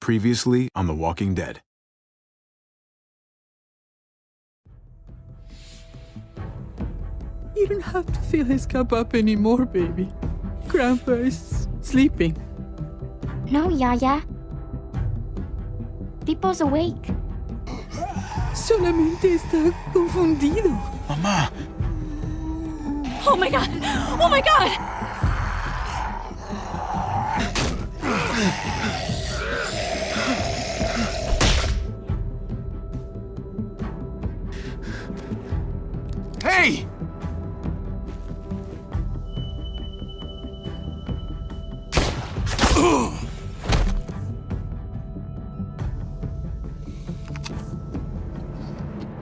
Previously on The Walking Dead. You don't have to fill his cup up anymore, baby. Grandpa is sleeping. No, Yaya. Pipo's awake. Solamente está confundido. Mamá! Oh my god! Oh my god! Hey!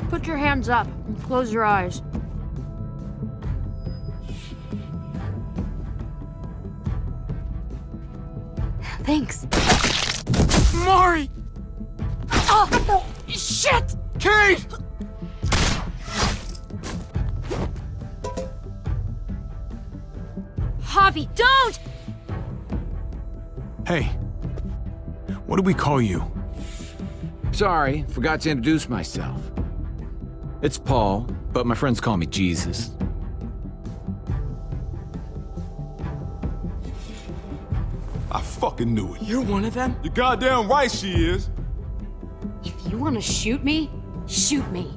Put your hands up and close your eyes. Thanks. Mari! Oh! Shit! Kate! Javi, don't! Hey. What do we call you? Sorry, forgot to introduce myself. It's Paul, but my friends call me Jesus. I fucking knew it. You're one of them? You're goddamn right she is. If you want to shoot me, shoot me.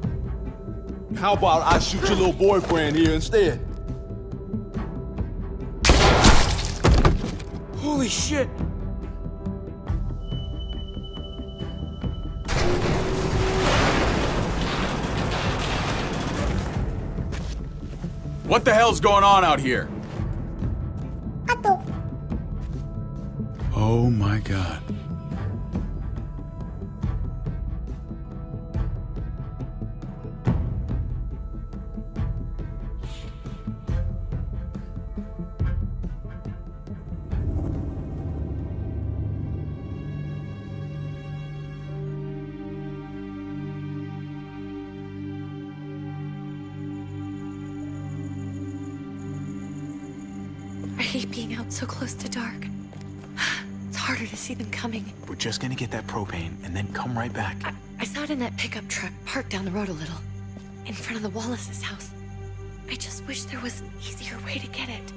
How about I shoot your little boyfriend here instead? Holy shit! What the hell's going on out here? Oh my god. I hate being out so close to dark. It's harder to see them coming. We're just gonna get that propane and then come right back. I saw it in that pickup truck parked down the road a little, in front of the Wallace's house. I just wish there was an easier way to get it,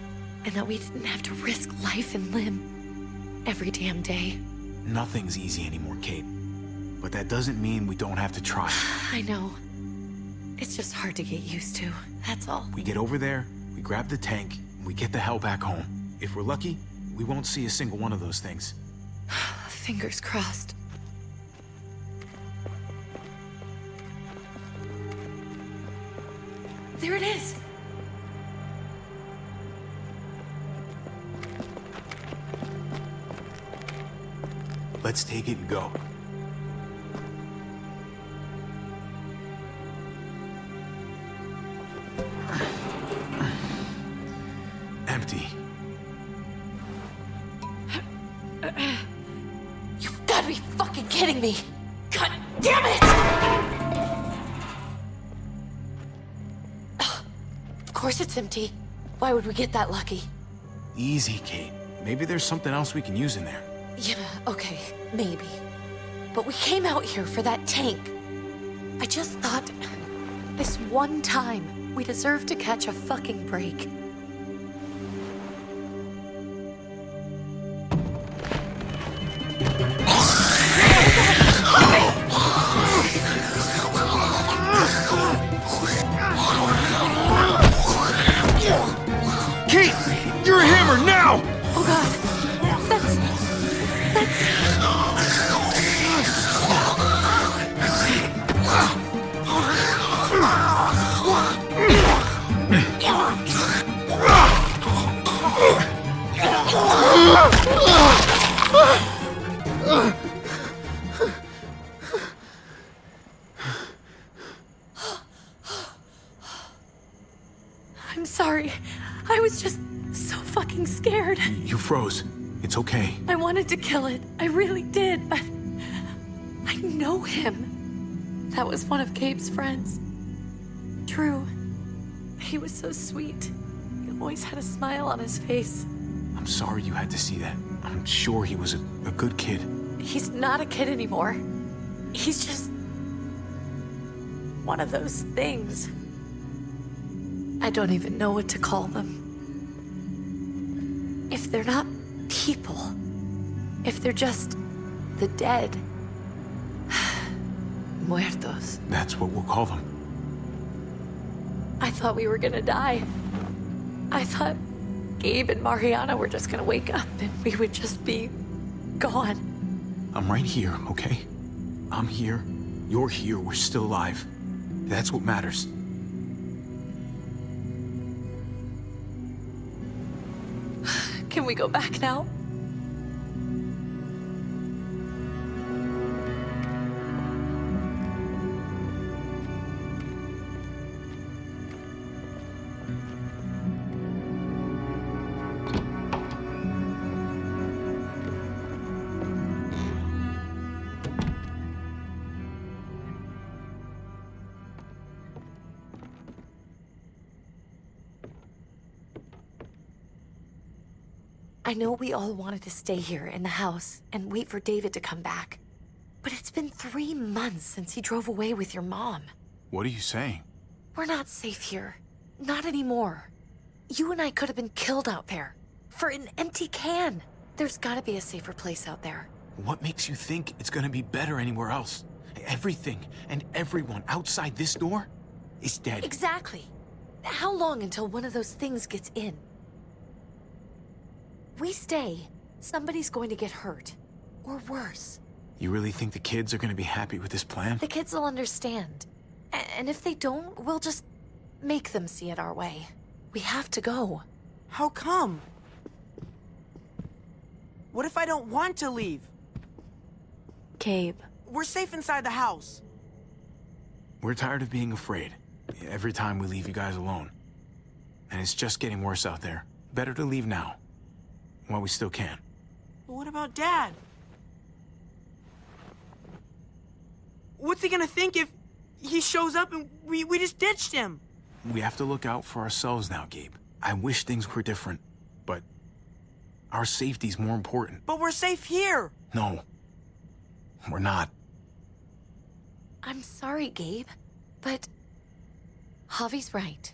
and that we didn't have to risk life and limb every damn day. Nothing's easy anymore, Kate. But that doesn't mean we don't have to try. I know. It's just hard to get used to, that's all. We get over there, we grab the tank, and we get the hell back home. If we're lucky, we won't see a single one of those things. Fingers crossed. There it is! Let's take it and go. Empty. You've gotta be fucking kidding me! God damn it! Ugh. Of course it's empty. Why would we get that lucky? Easy, Kate. Maybe there's something else we can use in there. Yeah, okay, maybe. But we came out here for that tank. I just thought, this one time, we deserve to catch a fucking break. Kate! You're a hammer now! Oh god, that's... I'm sorry. I was just so fucking scared. You froze. It's okay. I wanted to kill it. I really did, but I know him. That was one of Gabe's friends. Drew. He was so sweet. He always had a smile on his face. I'm sorry you had to see that. I'm sure he was a good kid. He's not a kid anymore. He's just one of those things. I don't even know what to call them. If they're not people, if they're just the dead, muertos. That's what we'll call them. I thought we were gonna die. I thought Gabe and Mariana were just gonna wake up and we would just be gone. I'm right here, okay? I'm here. You're here. We're still alive. That's what matters. Can we go back now? I know we all wanted to stay here in the house and wait for David to come back. But it's been 3 months since he drove away with your mom. What are you saying? We're not safe here. Not anymore. You and I could have been killed out there. For an empty can. There's gotta be a safer place out there. What makes you think it's gonna be better anywhere else? Everything and everyone outside this door is dead. Exactly. How long until one of those things gets in? We stay, somebody's going to get hurt. Or worse. You really think the kids are gonna be happy with this plan? The kids will understand. And if they don't, we'll just make them see it our way. We have to go. How come? What if I don't want to leave? Gabe. We're safe inside the house. We're tired of being afraid. Every time we leave you guys alone. And it's just getting worse out there. Better to leave now. While we still can. But what about Dad? What's he gonna think if he shows up and we just ditched him? We have to look out for ourselves now, Gabe. I wish things were different, but our safety's more important. But we're safe here. No, we're not. I'm sorry, Gabe, but Javi's right.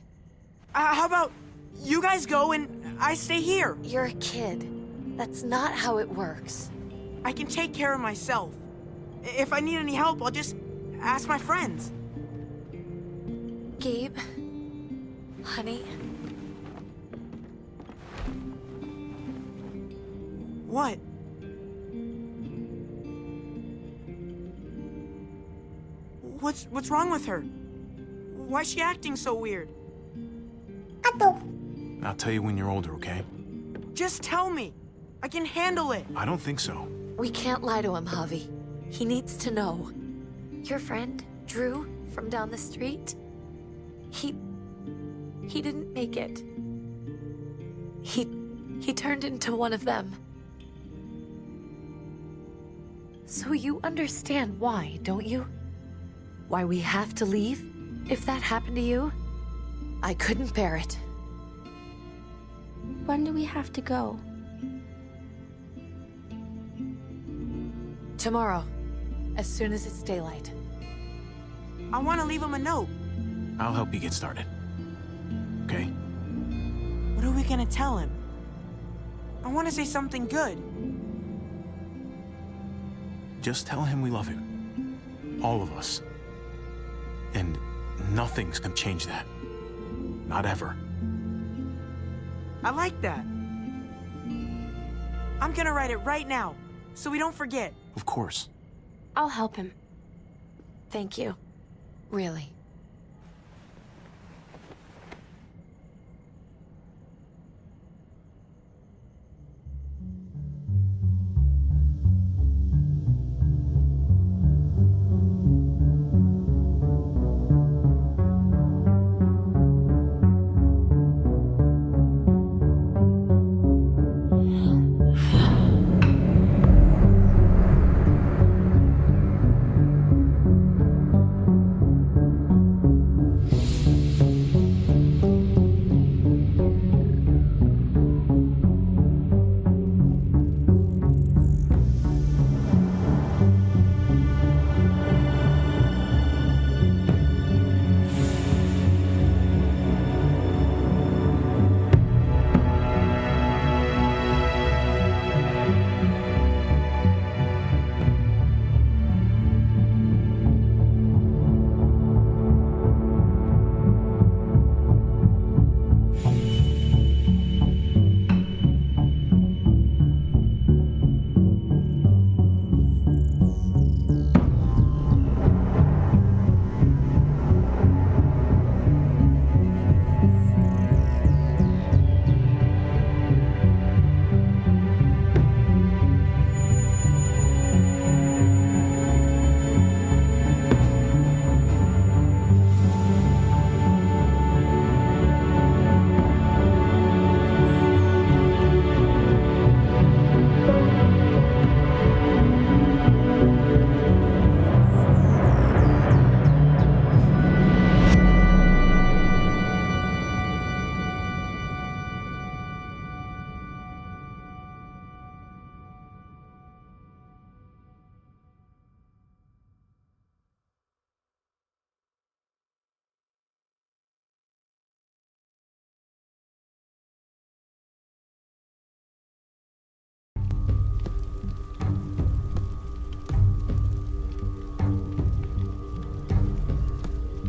How about you guys go and I stay here? You're a kid. That's not how it works. I can take care of myself. If I need any help, I'll just ask my friends. Gabe, honey, What? What's wrong with her? Why is she acting so weird? I'll tell you when you're older, okay? Just tell me. I can handle it. I don't think so. we can't lie to him, Javi. He needs to know. Your friend, Drew, from down the street, he didn't make it. He turned into one of them. So you understand why, don't you? Why we have to leave? If that happened to you, I couldn't bear it. When do we have to go? Tomorrow, as soon as it's daylight. I want to leave him a note. I'll help you get started. Okay? What are we gonna tell him? I want to say something good. Just tell him we love him. All of us. And nothing's gonna change that. Not ever. I like that. I'm gonna write it right now, so we don't forget. Of course. I'll help him. Thank you. Really.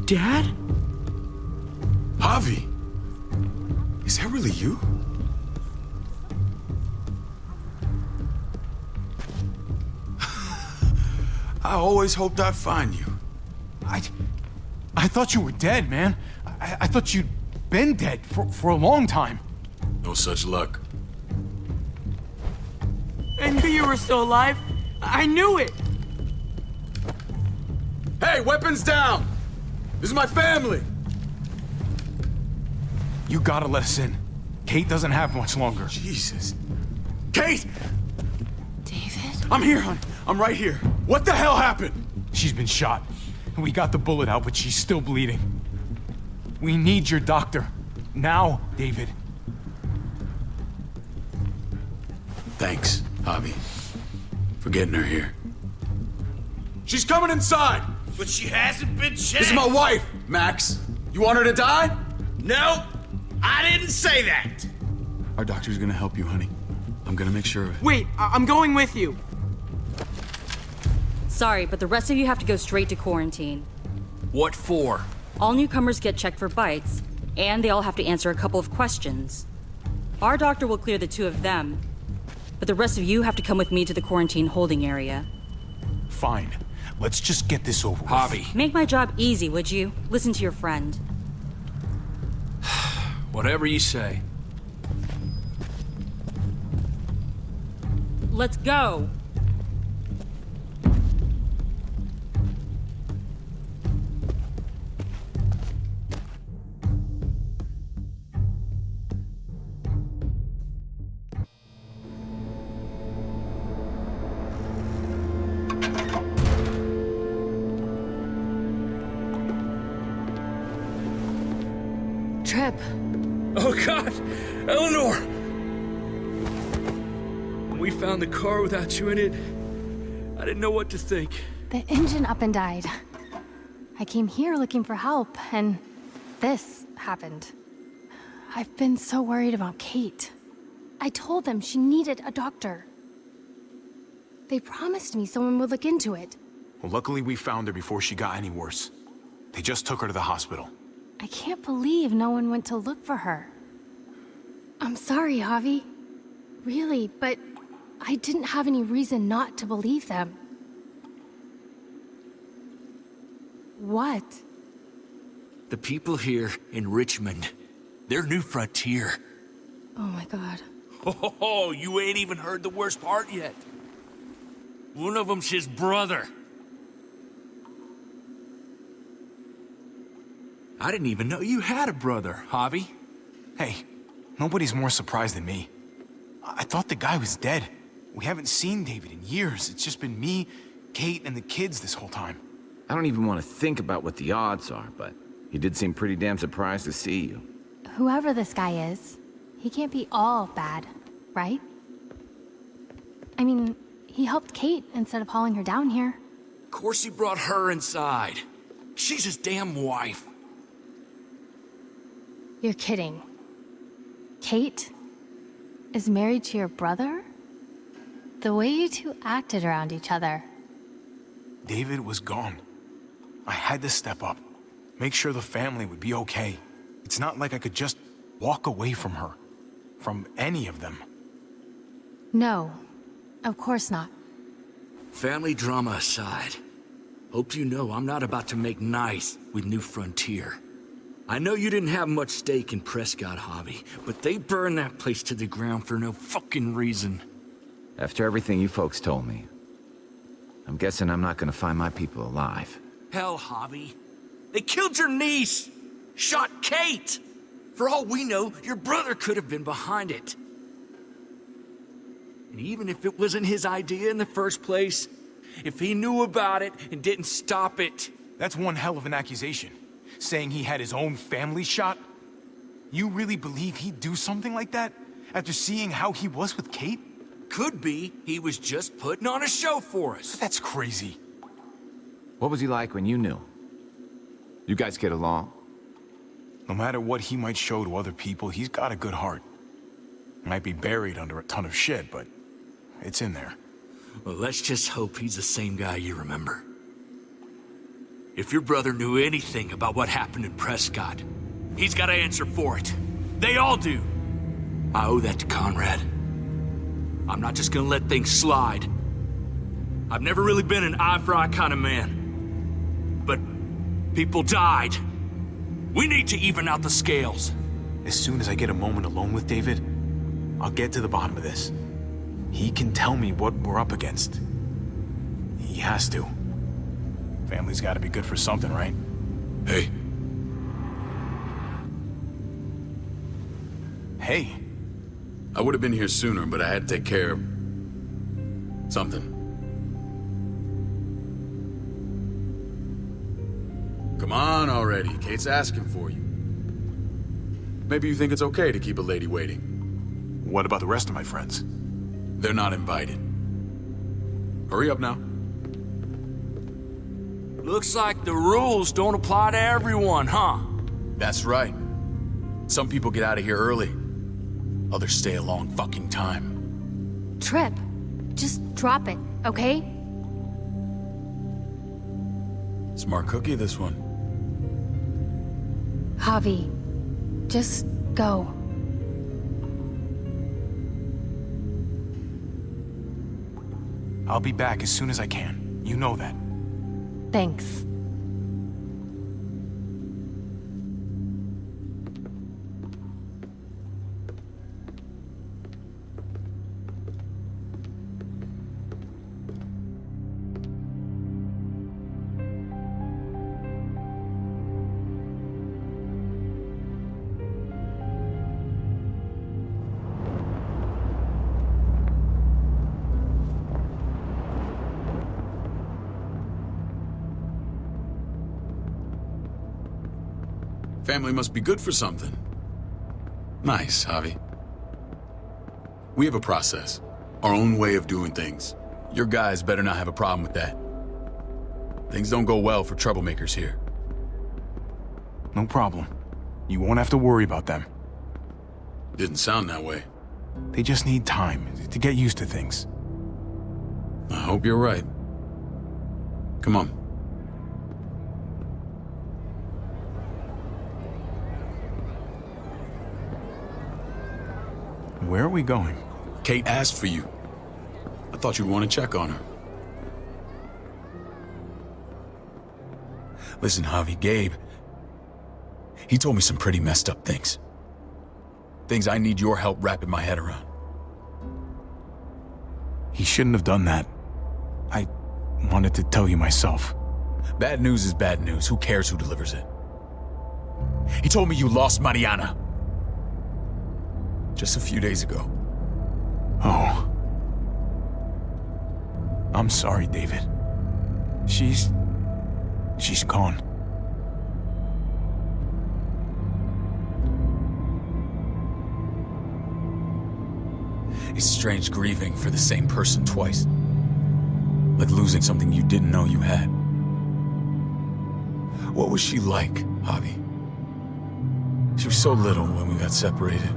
Dad? Javi! Is that really you? I always hoped I'd find you. I thought you were dead, man. I thought you'd been dead for a long time. No such luck. I knew you were still alive. I knew it. Hey, weapons down! This is my family! You gotta let us in. Kate doesn't have much longer. Jesus. Kate! David? I'm here, hon. I'm right here. What the hell happened? She's been shot. We got the bullet out, but she's still bleeding. We need your doctor. Now, David. Thanks, Javi, for getting her here. She's coming inside! But she hasn't been checked. This is my wife, Max. You want her to die? No, I didn't say that. Our doctor's gonna help you, honey. I'm gonna make sure of it. Wait, I'm going with you. Sorry, but the rest of you have to go straight to quarantine. What for? All newcomers get checked for bites, and they all have to answer a couple of questions. Our doctor will clear the two of them, but the rest of you have to come with me to the quarantine holding area. Fine. Let's just get this over with. Javi. Make my job easy, would you? Listen to your friend. Whatever you say. Let's go! Trip. Oh, God! Eleanor! When we found the car without you in it, I didn't know what to think. The engine up and died. I came here looking for help, and this happened. I've been so worried about Kate. I told them she needed a doctor. They promised me someone would look into it. Well, luckily we found her before she got any worse. They just took her to the hospital. I can't believe no one went to look for her. I'm sorry, Javi. Really, but I didn't have any reason not to believe them. What? The people here in Richmond, their new frontier. Oh my God. Oh, you ain't even heard the worst part yet. One of them's his brother. I didn't even know you had a brother, Javi. Hey, nobody's more surprised than me. I thought the guy was dead. We haven't seen David in years. It's just been me, Kate, and the kids this whole time. I don't even want to think about what the odds are, but he did seem pretty damn surprised to see you. Whoever this guy is, he can't be all bad, right? I mean, he helped Kate instead of hauling her down here. Of course he brought her inside. She's his damn wife. You're kidding. Kate is married to your brother? The way you two acted around each other. David was gone. I had to step up, make sure the family would be okay. It's not like I could just walk away from her, from any of them. No, of course not. Family drama aside, hope you know I'm not about to make nice with New Frontier. I know you didn't have much stake in Prescott, Javi, but they burned that place to the ground for no fucking reason. After everything you folks told me, I'm guessing I'm not gonna find my people alive. Hell, Javi. They killed your niece! Shot Kate! For all we know, your brother could have been behind it. And even if it wasn't his idea in the first place, if he knew about it and didn't stop it... That's one hell of an accusation. Saying he had his own family shot? You really believe he'd do something like that? After seeing how he was with Kate? Could be he was just putting on a show for us. That's crazy. What was he like when you knew? You guys get along? No matter what he might show to other people, he's got a good heart. Might be buried under a ton of shit, but it's in there. Well, let's just hope he's the same guy you remember. If your brother knew anything about what happened in Prescott, he's got to answer for it. They all do. I owe that to Conrad. I'm not just gonna let things slide. I've never really been an eye-for-eye kind of man. But people died. We need to even out the scales. As soon as I get a moment alone with David, I'll get to the bottom of this. He can tell me what we're up against. He has to. Family's gotta be good for something, right? Hey. Hey. I would have been here sooner, but I had to take care of something. Come on already. Kate's asking for you. Maybe you think it's okay to keep a lady waiting. What about the rest of my friends? They're not invited. Hurry up now. Looks like the rules don't apply to everyone, huh? That's right. Some people get out of here early. Others stay a long fucking time. Trip, just drop it, okay? Smart cookie, this one. Javi, just go. I'll be back as soon as I can. You know that. Thanks. Family must be good for something. Nice, Javi. We have a process, our own way of doing things. Your guys better not have a problem with that. Things don't go well for troublemakers here. No problem. You won't have to worry about them. Didn't sound that way. They just need time to get used to things. I hope you're right. Come on. Where are we going? Kate asked for you. I thought you'd want to check on her. Listen, Javi, Gabe, he told me some pretty messed up things. Things I need your help wrapping my head around. He shouldn't have done that. I wanted to tell you myself. Bad news is bad news. Who cares who delivers it? He told me you lost Mariana. Just a few days ago. Oh. I'm sorry, David. She's gone. It's strange grieving for the same person twice. Like losing something you didn't know you had. What was she like, Javi? She was so little when we got separated.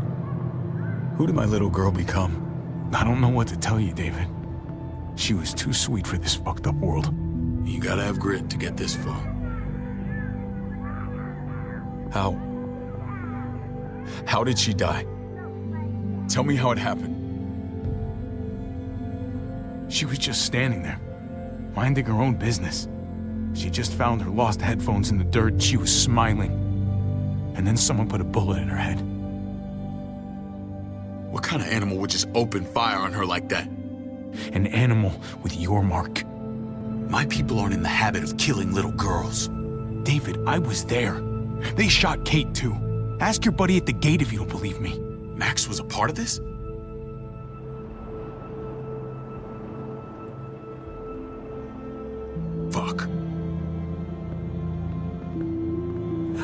Who did my little girl become? I don't know what to tell you, David. She was too sweet for this fucked up world. You gotta have grit to get this far. How did she die? Tell me how it happened. She was just standing there, minding her own business. She just found her lost headphones in the dirt. She was smiling. And then someone put a bullet in her head. What kind of animal would just open fire on her like that? An animal with your mark. My people aren't in the habit of killing little girls. David, I was there. They shot Kate too. Ask your buddy at the gate if you don't believe me. Max was a part of this? Fuck.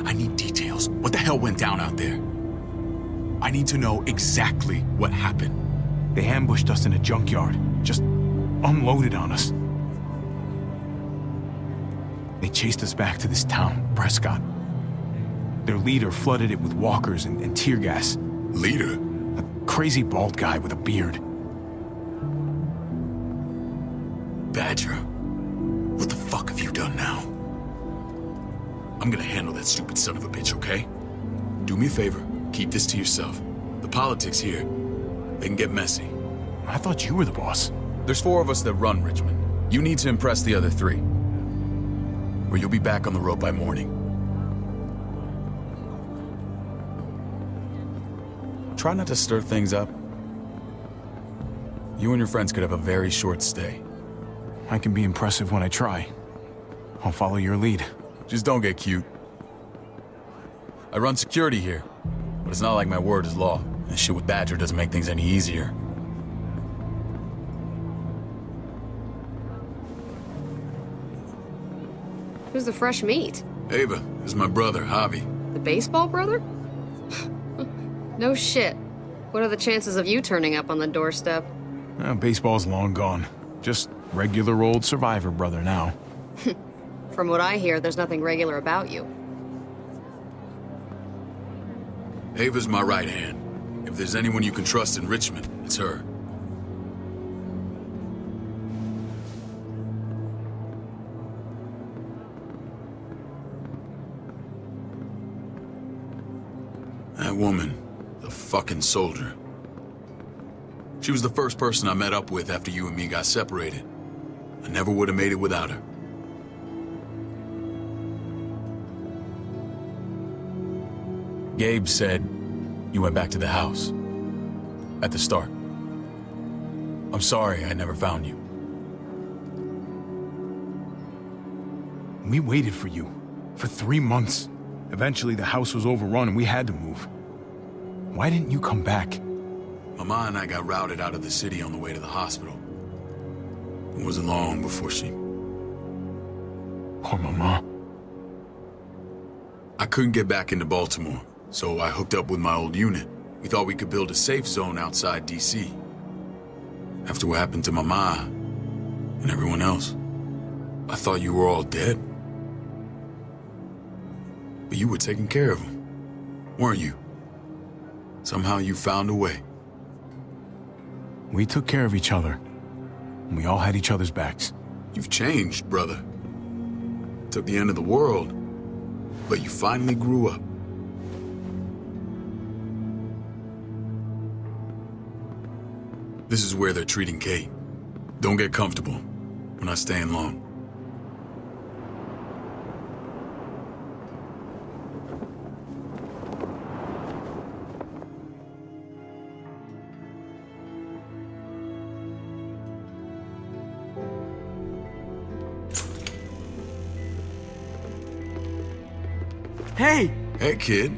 I need details. What the hell went down out there? I need to know exactly what happened. They ambushed us in a junkyard. Just unloaded on us. They chased us back to this town, Prescott. Their leader flooded it with walkers and tear gas. Leader? A crazy bald guy with a beard. Badger, what the fuck have you done now? I'm gonna handle that stupid son of a bitch, okay? Do me a favor, keep this to yourself. The politics here, they can get messy. I thought you were the boss. There's 4 of us that run Richmond. You need to impress the other 3. Or you'll be back on the road by morning. Try not to stir things up. You and your friends could have a very short stay. I can be impressive when I try. I'll follow your lead. Just don't get cute. I run security here, but it's not like my word is law. And shit with Badger doesn't make things any easier. Who's the fresh meat? Ava, this is my brother, Javi. The baseball brother? No shit. What are the chances of you turning up on the doorstep? Baseball's long gone. Just regular old survivor brother now. From what I hear, there's nothing regular about you. Ava's my right hand. If there's anyone you can trust in Richmond, it's her. That woman, the fucking soldier. She was the first person I met up with after you and me got separated. I never would have made it without her. Gabe said you went back to the house. At the start. I'm sorry I never found you. We waited for you. For 3 months. Eventually the house was overrun and we had to move. Why didn't you come back? Mama and I got routed out of the city on the way to the hospital. It wasn't long before she... Poor Mama. I couldn't get back into Baltimore, so I hooked up with my old unit. We thought we could build a safe zone outside D.C. After what happened to Mama and everyone else, I thought you were all dead. But you were taking care of them, weren't you? Somehow you found a way. We took care of each other. And we all had each other's backs. You've changed, brother. Took the end of the world, but you finally grew up. This is where they're treating Kate. Don't get comfortable. We're not staying long. Hey! Hey, kid.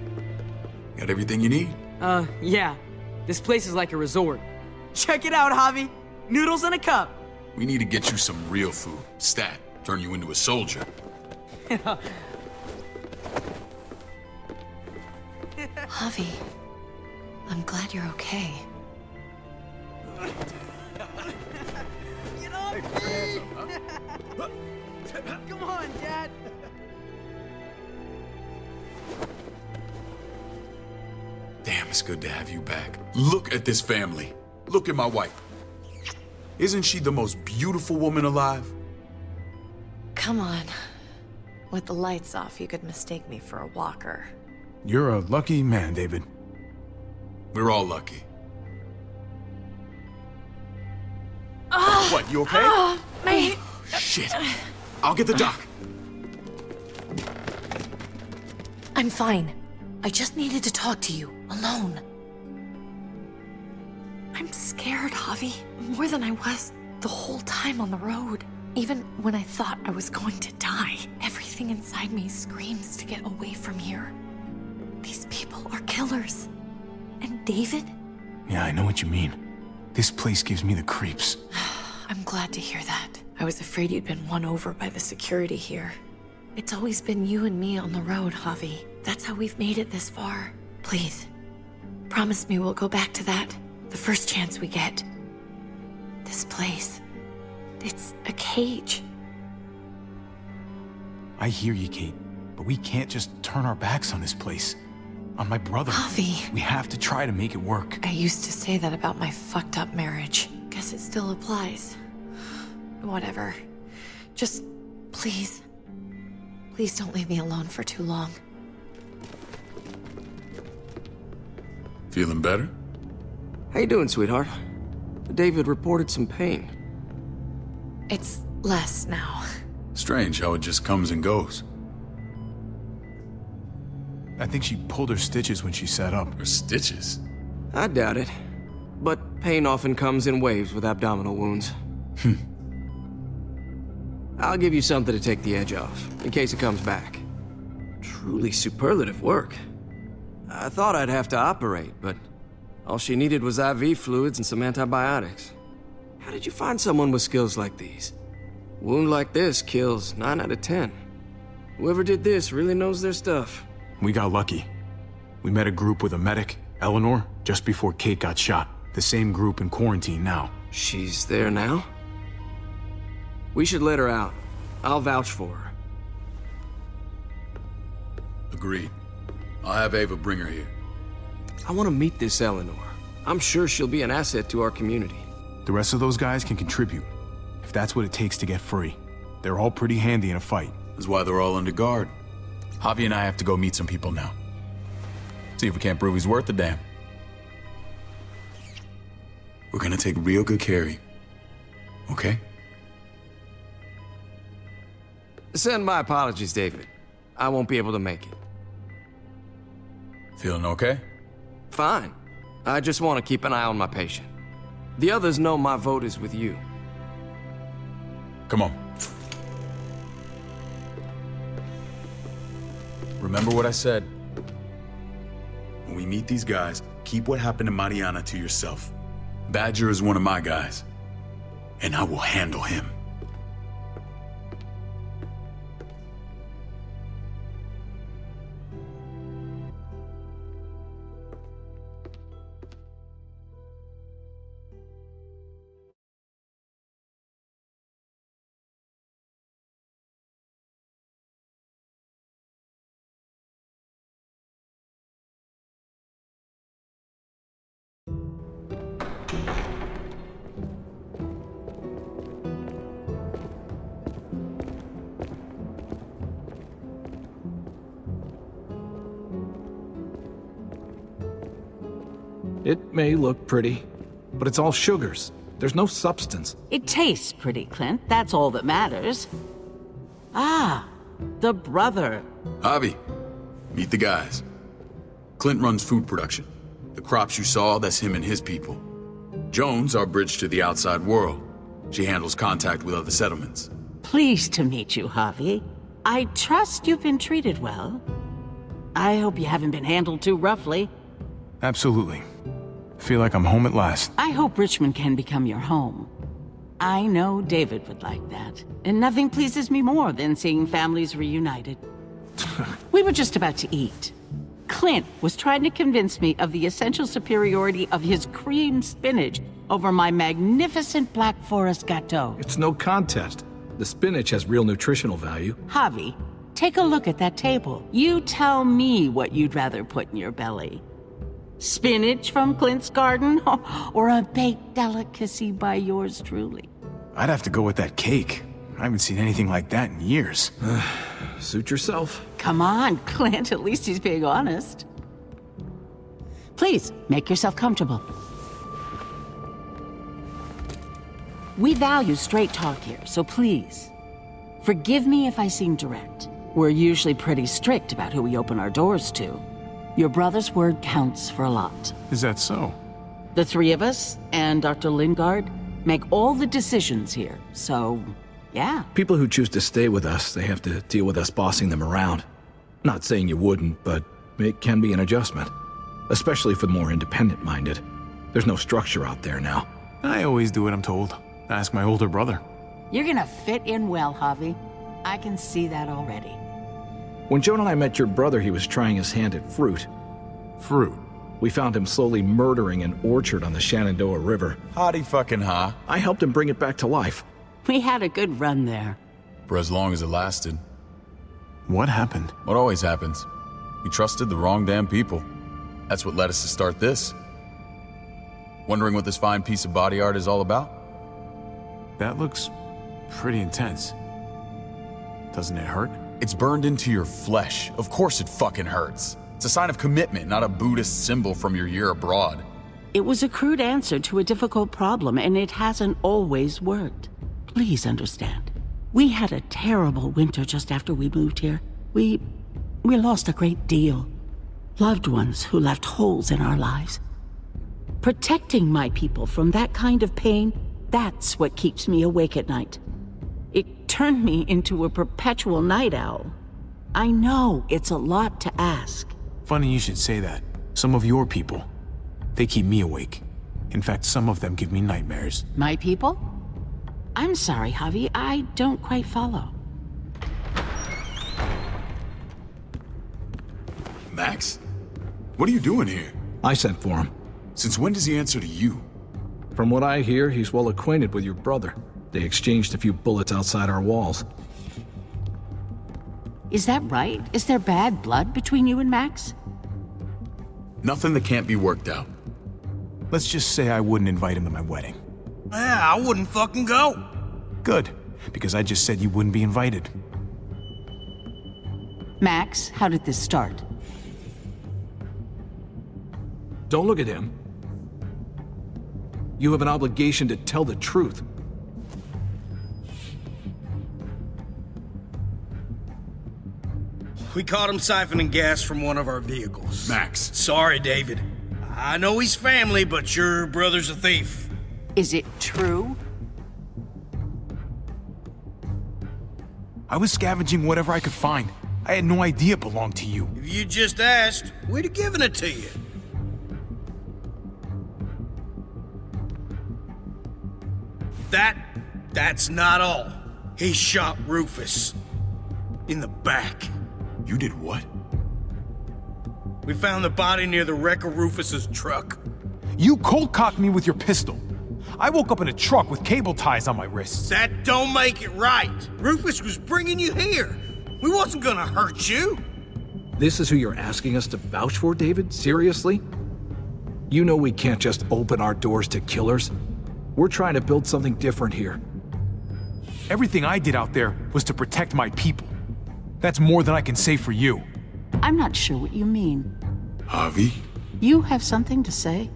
Got everything you need? Yeah. This place is like a resort. Check it out, Javi. Noodles in a cup. We need to get you some real food. Stat. Turn you into a soldier. Javi, I'm glad you're okay. Get off me! Come on, Dad. Damn, it's good to have you back. Look at this family. Look at my wife. Isn't she the most beautiful woman alive? Come on. With the lights off, you could mistake me for a walker. You're a lucky man, David. We're all lucky. What, you okay? My... Shit. I'll get the doc. I'm fine. I just needed to talk to you, alone. I'm scared, Javi. More than I was the whole time on the road. Even when I thought I was going to die, everything inside me screams to get away from here. These people are killers. And David? Yeah, I know what you mean. This place gives me the creeps. I'm glad to hear that. I was afraid you'd been won over by the security here. It's always been you and me on the road, Javi. That's how we've made it this far. Please, promise me we'll go back to that the first chance we get. This place, it's a cage. I hear you, Kate, but we can't just turn our backs on this place. On my brother. Javi. We have to try to make it work. I used to say that about my fucked up marriage. Guess it still applies. Whatever. Just, please Please don't leave me alone for too long. Feeling better? How you doing, sweetheart? David reported some pain. It's less now. Strange how it just comes and goes. I think she pulled her stitches when she sat up. Her stitches? I doubt it. But pain often comes in waves with abdominal wounds. I'll give you something to take the edge off, in case it comes back. Truly superlative work. I thought I'd have to operate, but all she needed was IV fluids and some antibiotics. How did you find someone with skills like these? A wound like this kills 9 out of 10. Whoever did this really knows their stuff. We got lucky. We met a group with a medic, Eleanor, just before Kate got shot. The same group in quarantine now. She's there now? We should let her out. I'll vouch for her. Agreed. I'll have Ava bring her here. I want to meet this Eleanor. I'm sure she'll be an asset to our community. The rest of those guys can contribute, if that's what it takes to get free. They're all pretty handy in a fight. That's why they're all under guard. Javi and I have to go meet some people now. See if we can't prove he's worth the damn. We're gonna take real good care of you. Okay? Send my apologies, David. I won't be able to make it. Feeling okay? Fine. I just want to keep an eye on my patient. The others know my vote is with you. Come on. Remember what I said. When we meet these guys, keep what happened to Mariana to yourself. Badger is one of my guys, and I will handle him. It may look pretty, but it's all sugars. There's no substance. It tastes pretty, Clint. That's all that matters. Ah, the brother. Javi, meet the guys. Clint runs food production. The crops you saw, that's him and his people. Jones, our bridge to the outside world. She handles contact with other settlements. Pleased to meet you, Javi. I trust you've been treated well. I hope you haven't been handled too roughly. Absolutely. Feel like I'm home at last. I hope Richmond can become your home. I know David would like that. And nothing pleases me more than seeing families reunited. We were just about to eat. Clint was trying to convince me of the essential superiority of his creamed spinach over my magnificent Black Forest gâteau. It's no contest. The spinach has real nutritional value. Javi, take a look at that table. You tell me what you'd rather put in your belly. Spinach from Clint's garden, or a baked delicacy by yours truly? I'd have to go with that cake. I haven't seen anything like that in years. Suit yourself. Come on, Clint, at least he's being honest. Please, make yourself comfortable. We value straight talk here, so please, forgive me if I seem direct. We're usually pretty strict about who we open our doors to. Your brother's word counts for a lot. Is that so? The three of us and Dr. Lingard make all the decisions here, so yeah. People who choose to stay with us, they have to deal with us bossing them around. Not saying you wouldn't, but it can be an adjustment. Especially for the more independent-minded. There's no structure out there now. I always do what I'm told. Ask my older brother. You're gonna fit in well, Javi. I can see that already. When Joan and I met your brother, he was trying his hand at fruit. Fruit? We found him slowly murdering an orchard on the Shenandoah River. Howdy fucking ha. I helped him bring it back to life. We had a good run there. For as long as it lasted. What happened? What always happens. We trusted the wrong damn people. That's what led us to start this. Wondering what this fine piece of body art is all about? That looks pretty intense. Doesn't it hurt? It's burned into your flesh. Of course it fucking hurts. It's a sign of commitment, not a Buddhist symbol from your year abroad. It was a crude answer to a difficult problem, and it hasn't always worked. Please understand. We had a terrible winter just after we moved here. We lost a great deal. Loved ones who left holes in our lives. Protecting my people from that kind of pain, that's what keeps me awake at night. It turned me into a perpetual night owl. I know it's a lot to ask. Funny you should say that. Some of your people, they keep me awake. In fact, some of them give me nightmares. My people? I'm sorry, Javi, I don't quite follow. Max? What are you doing here? I sent for him. Since when does he answer to you? From what I hear, he's well acquainted with your brother. They exchanged a few bullets outside our walls. Is that right? Is there bad blood between you and Max? Nothing that can't be worked out. Let's just say I wouldn't invite him to my wedding. Yeah, I wouldn't fucking go. Good, because I just said you wouldn't be invited. Max, how did this start? Don't look at him. You have an obligation to tell the truth. We caught him siphoning gas from one of our vehicles. Max. Sorry, David. I know he's family, but your brother's a thief. Is it true? I was scavenging whatever I could find. I had no idea it belonged to you. If you just asked, we'd have given it to you. That's not all. He shot Rufus. In the back. You did what? We found the body near the wreck of Rufus's truck. You cold-cocked me with your pistol. I woke up in a truck with cable ties on my wrists. That don't make it right. Rufus was bringing you here. We wasn't gonna hurt you. This is who you're asking us to vouch for, David? Seriously? You know we can't just open our doors to killers. We're trying to build something different here. Everything I did out there was to protect my people. That's more than I can say for you. I'm not sure what you mean. Javi? You have something to say?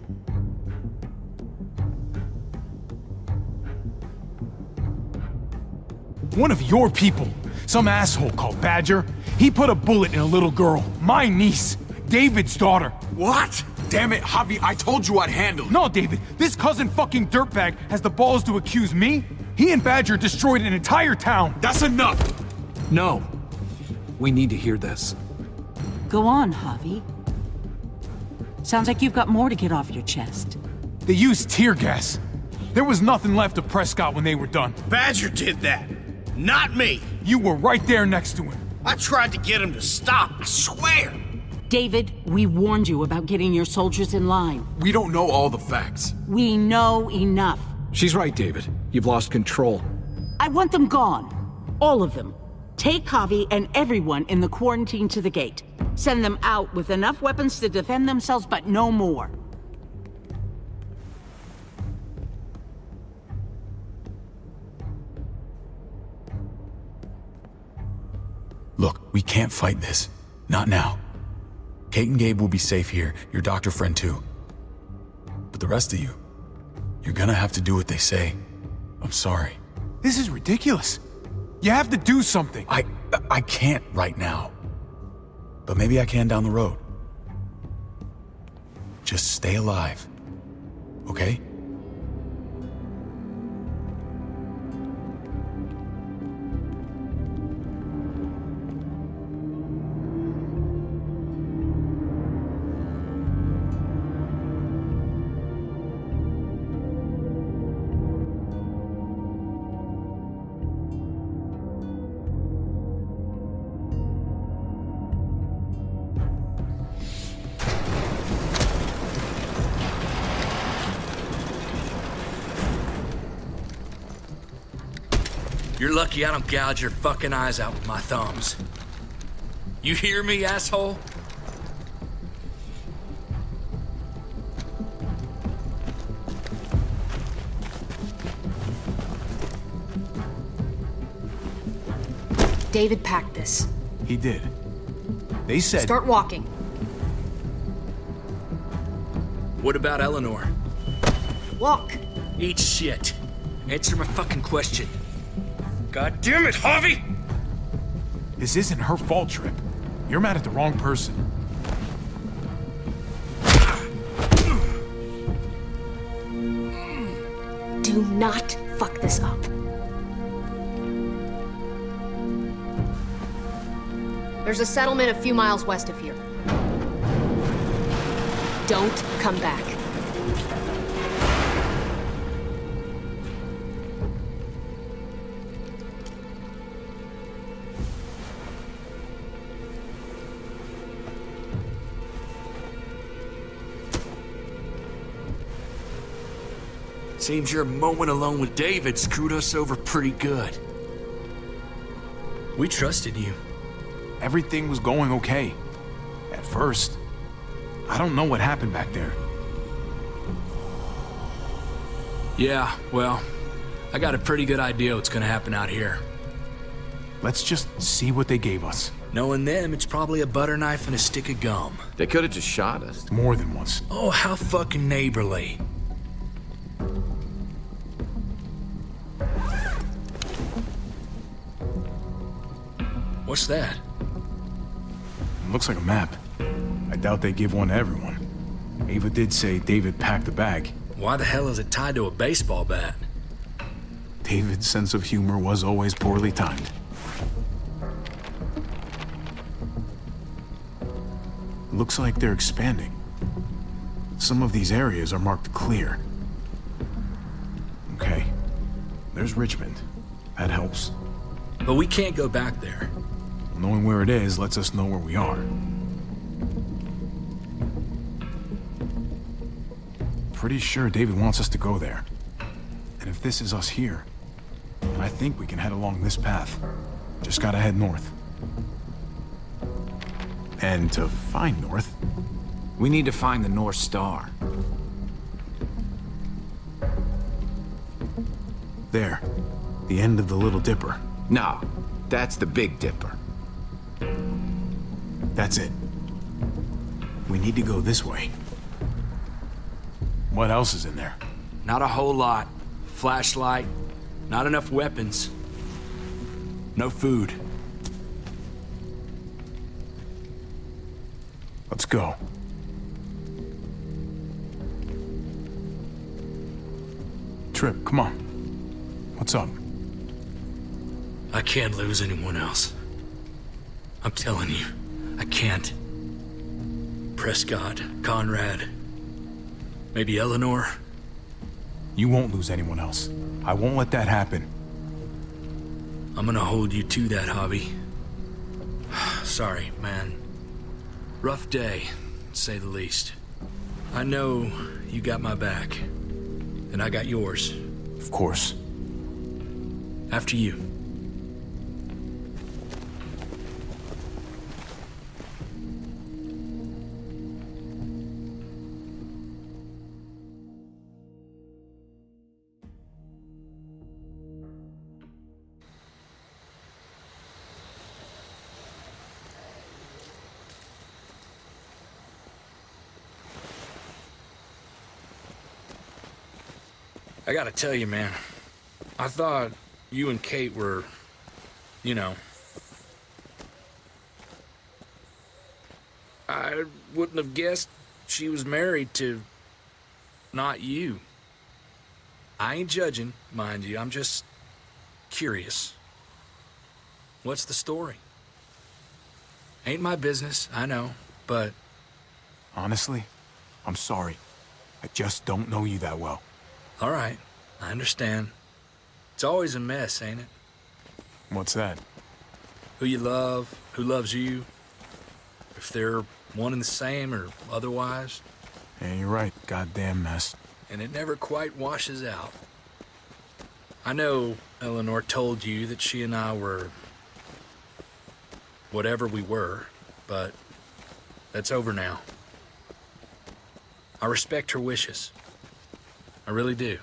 One of your people, some asshole called Badger, he put a bullet in a little girl, my niece, David's daughter. What? Damn it, Javi, I told you I'd handle it. No, David, this cousin fucking dirtbag has the balls to accuse me? He and Badger destroyed an entire town. That's enough! No. We need to hear this. Go on, Javi. Sounds like you've got more to get off your chest. They used tear gas. There was nothing left of Prescott when they were done. Badger did that. Not me. You were right there next to him. I tried to get him to stop, I swear. David, we warned you about getting your soldiers in line. We don't know all the facts. We know enough. She's right, David. You've lost control. I want them gone. All of them. Take Javi and everyone in the quarantine to the gate. Send them out with enough weapons to defend themselves, but no more. Look, we can't fight this. Not now. Kate and Gabe will be safe here, your doctor friend too. But the rest of you, you're gonna have to do what they say. I'm sorry. This is ridiculous. You have to do something. I can't right now. But maybe I can down the road. Just stay alive. Okay? You're lucky I don't gouge your fucking eyes out with my thumbs. You hear me, asshole? David packed this. He did. They said... Start walking. What about Eleanor? Walk. Eat shit. Answer my fucking question. God damn it, Harvey! This isn't her fault, Trip. You're mad at the wrong person. Do not fuck this up. There's a settlement a few miles west of here. Don't come back. Seems your moment alone with David screwed us over pretty good. We trusted you. Everything was going okay. At first. I don't know what happened back there. Yeah, well, I got a pretty good idea what's gonna happen out here. Let's just see what they gave us. Knowing them, it's probably a butter knife and a stick of gum. They could have just shot us. More than once. Oh, how fucking neighborly. What's that? Looks like a map. I doubt they give one to everyone. Ava did say David packed the bag. Why the hell is it tied to a baseball bat? David's sense of humor was always poorly timed. Looks like they're expanding. Some of these areas are marked clear. Okay. There's Richmond. That helps. But we can't go back there. Knowing where it is lets us know where we are. Pretty sure David wants us to go there. And if this is us here, then I think we can head along this path. Just gotta head north. And to find north, We need to find the North Star. there, the end of the Little Dipper. No, that's the Big Dipper. That's it. We need to go this way. What else is in there? Not a whole lot. Flashlight, not enough weapons. No food. Let's go. Trip, come on. What's up? I can't lose anyone else. I'm telling you, I can't. Prescott, Conrad, maybe Eleanor. You won't lose anyone else. I won't let that happen. I'm gonna hold you to that, Javi. Sorry, man. Rough day, to say the least. I know you got my back, and I got yours. Of course. After you. I gotta tell you, man, I thought you and Kate were, you know... I wouldn't have guessed she was married to... not you. I ain't judging, mind you, I'm just... curious. What's the story? Ain't my business, I know, but... Honestly, I'm sorry. I just don't know you that well. All right, I understand. It's always a mess, ain't it? What's that? Who you love, who loves you, if they're one and the same or otherwise. Yeah, you're right. Goddamn mess. And it never quite washes out. I know Eleanor told you that she and I were... whatever we were, but that's over now. I respect her wishes. I really do.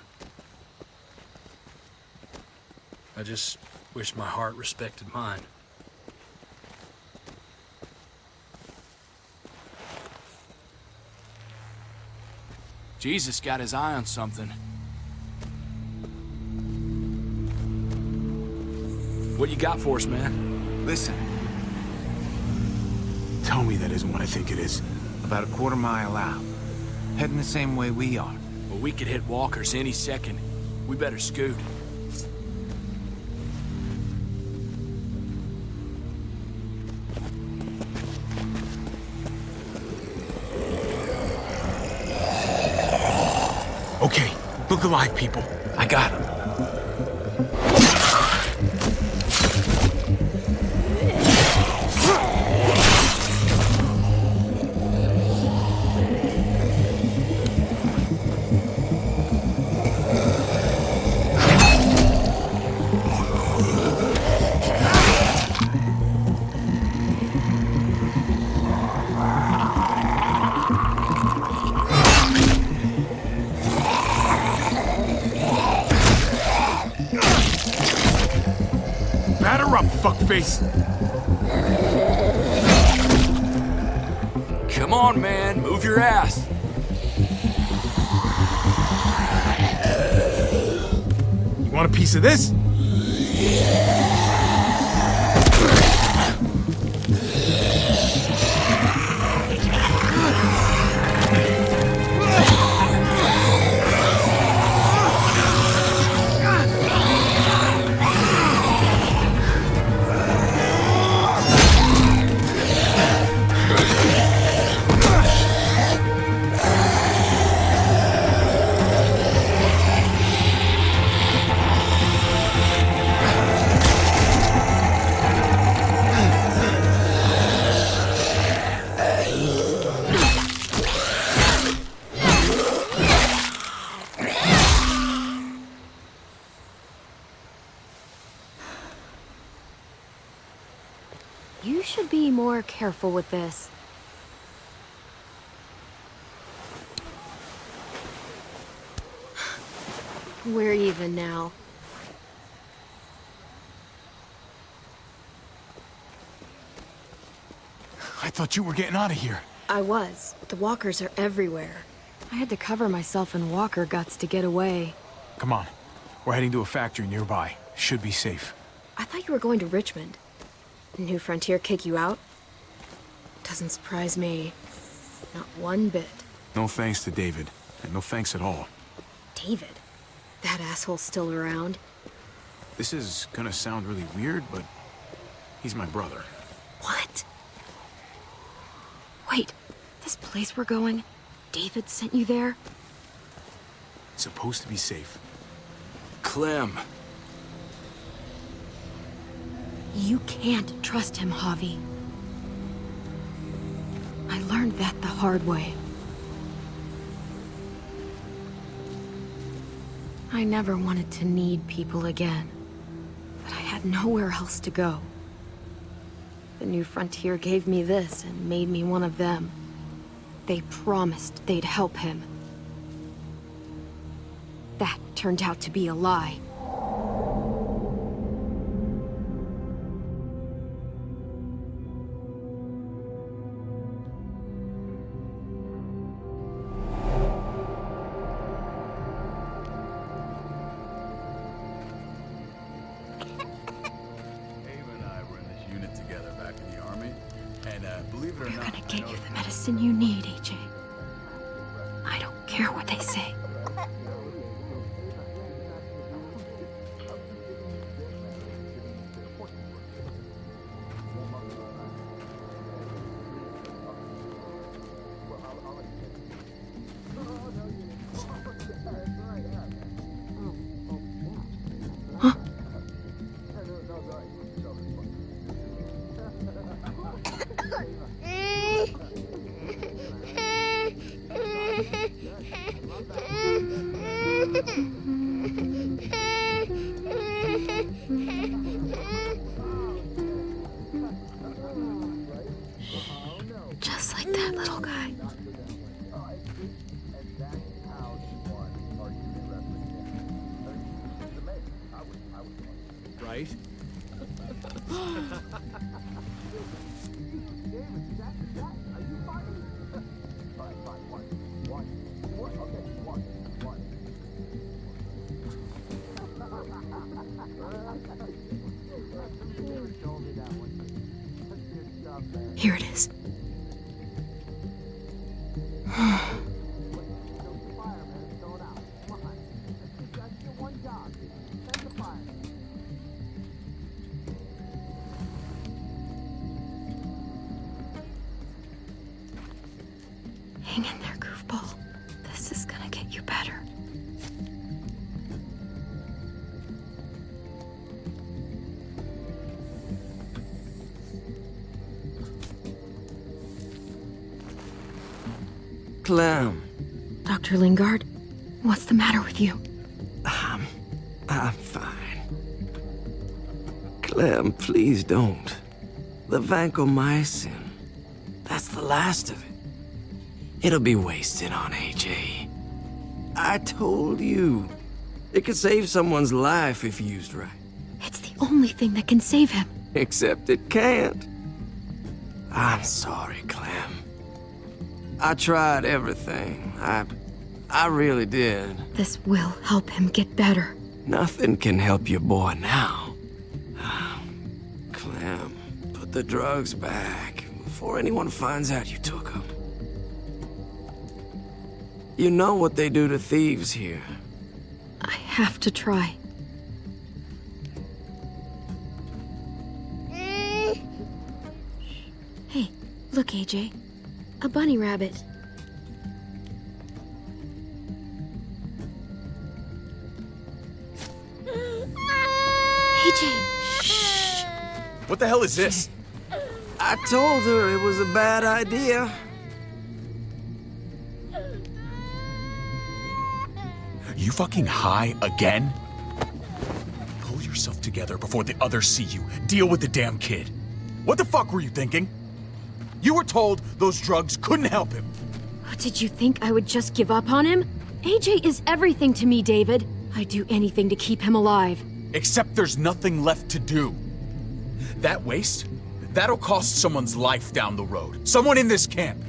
I just wish my heart respected mine. Jesus got his eye on something. What you got for us, man? Listen. Tell me that isn't what I think it is. About a quarter-mile out. Heading the same way we are. Well, we could hit walkers any second. We better scoot. Okay, look alive, people. I got him. Batter up, fuckface! Come on, man, move your ass. You want a piece of this? You should be more careful with this. We're even now. I thought you were getting out of here. I was, but the walkers are everywhere. I had to cover myself in walker guts to get away. Come on. We're heading to a factory nearby. Should be safe. I thought you were going to Richmond. New Frontier kick you out? Doesn't surprise me. Not one bit. No thanks to David. And no thanks at all. David? That asshole's still around? This is gonna sound really weird, but he's my brother. What? Wait, this place we're going, David sent you there? It's supposed to be safe. Clem. You can't trust him, Javi. I learned that the hard way. I never wanted to need people again, but I had nowhere else to go. The New Frontier gave me this and made me one of them. They promised they'd help him. That turned out to be a lie. Believe it or not, We're gonna get you the medicine you need, AJ. I don't care what they say. Huh? Just like that little guy. Right? Hang in there, goofball. This is gonna get you better. Clem. Dr. Lingard, what's the matter with you? I'm fine. Clem, please don't. The vancomycin. That's the last of it. It'll be wasted on AJ. I told you. It could save someone's life if used right. It's the only thing that can save him. Except it can't. I'm sorry, Clem. I tried everything. I really did. This will help him get better. Nothing can help your boy now. Clem, put the drugs back before anyone finds out you took them. You know what they do to thieves here. I have to try. Hey, look, AJ. A bunny rabbit. AJ, shh. What the hell is this? I told her it was a bad idea. You fucking high again? Pull yourself together before the others see you. Deal with the damn kid. What the fuck were you thinking? You were told those drugs couldn't help him. Did you think I would just give up on him? AJ is everything to me, David. I'd do anything to keep him alive. Except there's nothing left to do. That waste, that'll cost someone's life down the road. Someone in this camp.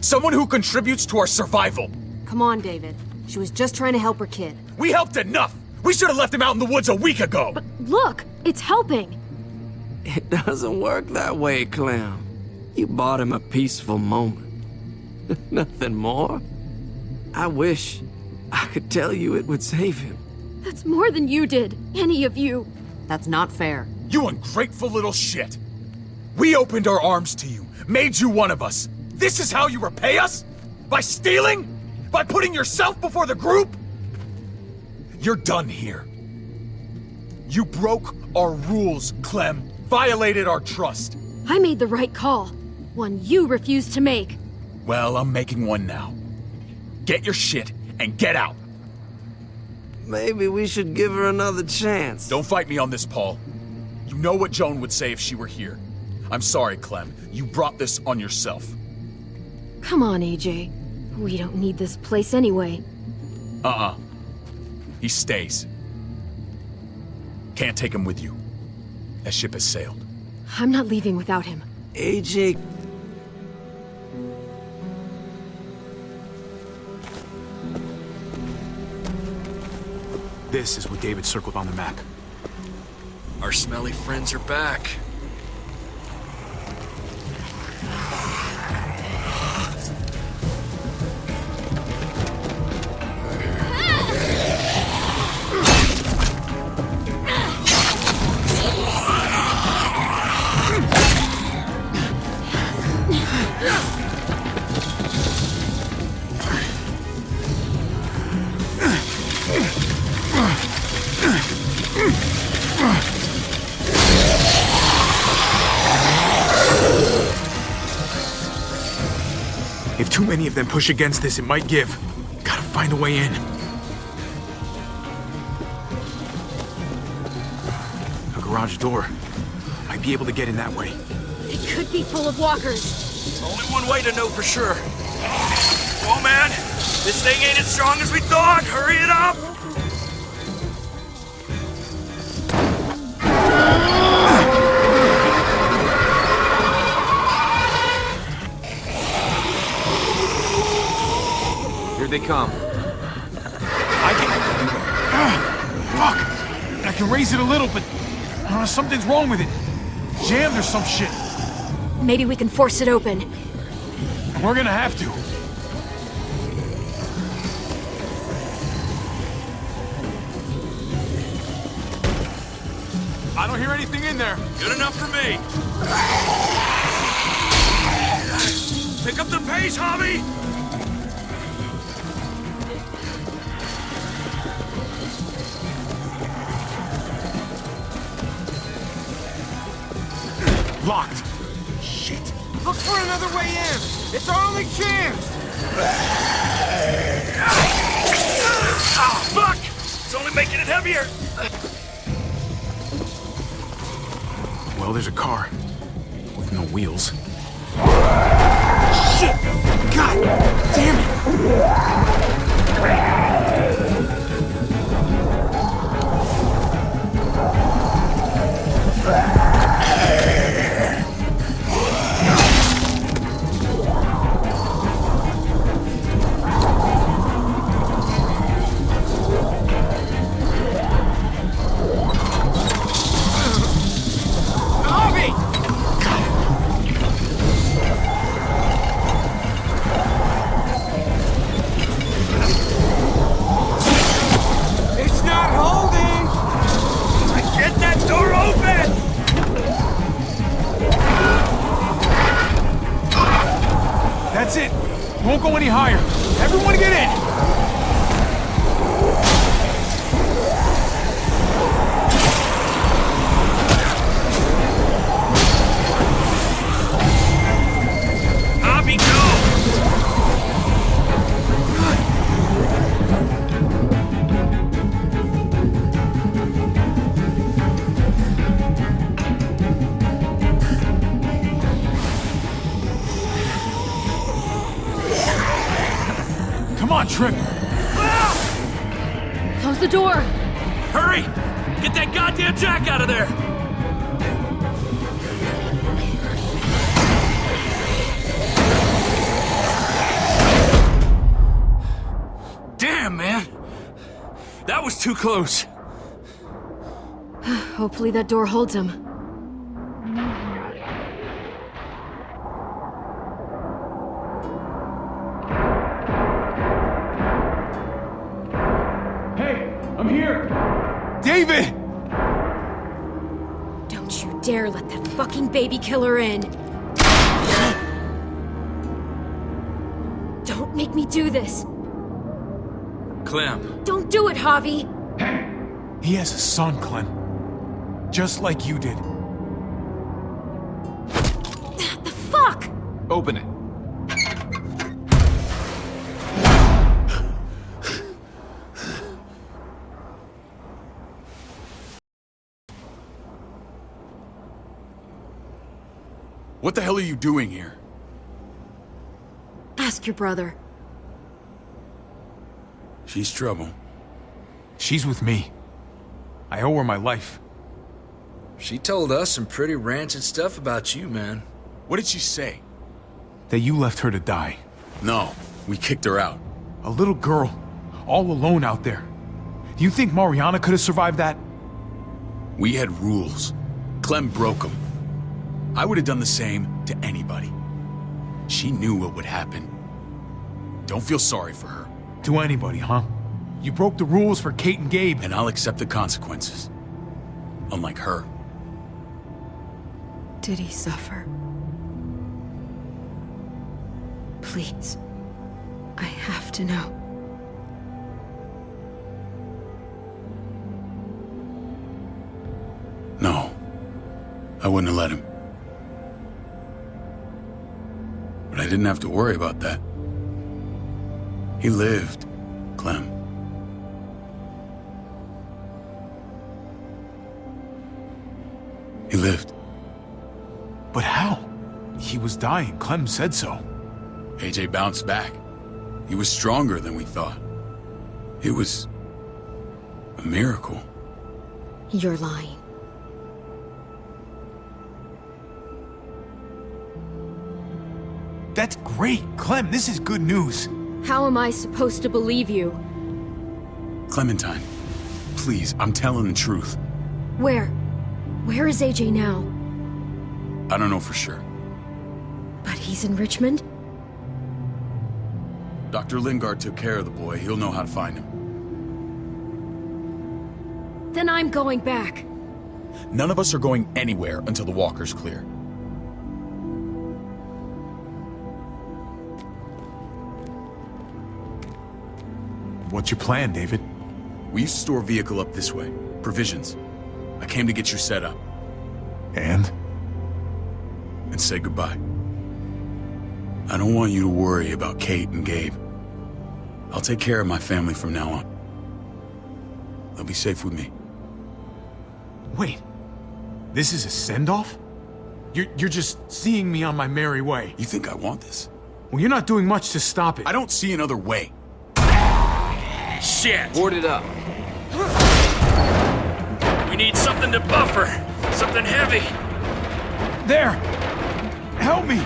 Someone who contributes to our survival. Come on, David. She was just trying to help her kid. We helped enough! We should have left him out in the woods a week ago! But look, it's helping. It doesn't work that way, Clem. You bought him a peaceful moment. Nothing more. I wish I could tell you it would save him. That's more than you did, any of you. That's not fair. You ungrateful little shit! We opened our arms to you, made you one of us. This is how you repay us? By stealing? By putting yourself before the group? You're done here. You broke our rules, Clem. Violated our trust. I made the right call. One you refused to make. Well, I'm making one now. Get your shit and get out. Maybe we should give her another chance. Don't fight me on this, Paul. You know what Joan would say if she were here. I'm sorry, Clem. You brought this on yourself. Come on, AJ. We don't need this place anyway. He stays. Can't take him with you. That ship has sailed. I'm not leaving without him. AJ... This is what David circled on the map. Our smelly friends are back. If too many of them push against this, it might give. Gotta find a way in. A garage door. Might be able to get in that way. It could be full of walkers. Only one way to know for sure. Oh man, this thing ain't as strong as we thought. Hurry it up! Here they come. I can... fuck! I can raise it a little, but... something's wrong with it. Jammed or some shit. Maybe we can force it open. We're gonna have to. I don't hear anything in there. Good enough for me. Pick up the pace, Javi! Locked. Shit. Look for another way in. It's our only chance. Ah, fuck! It's only making it heavier. Well, there's a car. With no wheels. Shit! God damn That's it. Won't go any higher. Everyone get in. Javi, go! Come on, Trip. Close the door. Hurry! Get that goddamn jack out of there! Damn, man. That was too close. Hopefully that door holds him. David! Don't you dare let that fucking baby killer in. Don't make me do this. Clem. Don't do it, Javi. He has a son, Clem. Just like you did. The fuck? Open it. What the hell are you doing here? Ask your brother. She's trouble. She's with me. I owe her my life. She told us some pretty rancid stuff about you, man. What did she say? That you left her to die. No, we kicked her out. A little girl, all alone out there. Do you think Mariana could have survived that? We had rules. Clem broke them. I would have done the same to anybody. She knew what would happen. Don't feel sorry for her. To anybody, huh? You broke the rules for Kate and Gabe. And I'll accept the consequences. Unlike her. Did he suffer? Please. I have to know. No. I wouldn't have let him. But I didn't have to worry about that. He lived, Clem. He lived. But how? He was dying. Clem said so. AJ bounced back. He was stronger than we thought. It was a miracle. You're lying. That's great. Clem, this is good news. How am I supposed to believe you? Clementine, please, I'm telling the truth. Where? Where is AJ now? I don't know for sure. But he's in Richmond? Dr. Lingard took care of the boy. He'll know how to find him. Then I'm going back. None of us are going anywhere until the walker's clear. What's your plan, David? We used to store a vehicle up this way. Provisions. I came to get you set up. And? And say goodbye. I don't want you to worry about Kate and Gabe. I'll take care of my family from now on. They'll be safe with me. Wait. This is a send-off? You're just seeing me on my merry way. You think I want this? Well, you're not doing much to stop it. I don't see another way. Shit! Board it up. We need something to buffer. Something heavy. There! Help me!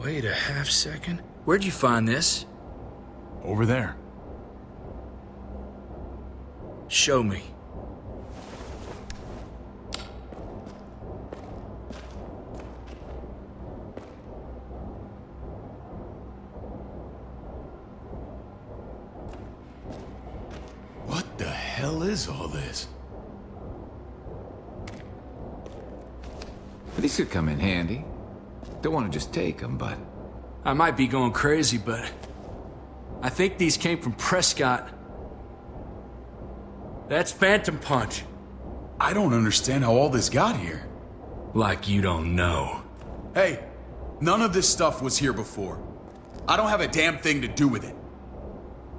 Wait a half second. Where'd you find this? Over there. Show me. What the hell is all this? These could come in handy. Don't want to just take them, but... I might be going crazy, but... I think these came from Prescott. That's Phantom Punch. I don't understand how all this got here. Like you don't know. Hey, none of this stuff was here before. I don't have a damn thing to do with it.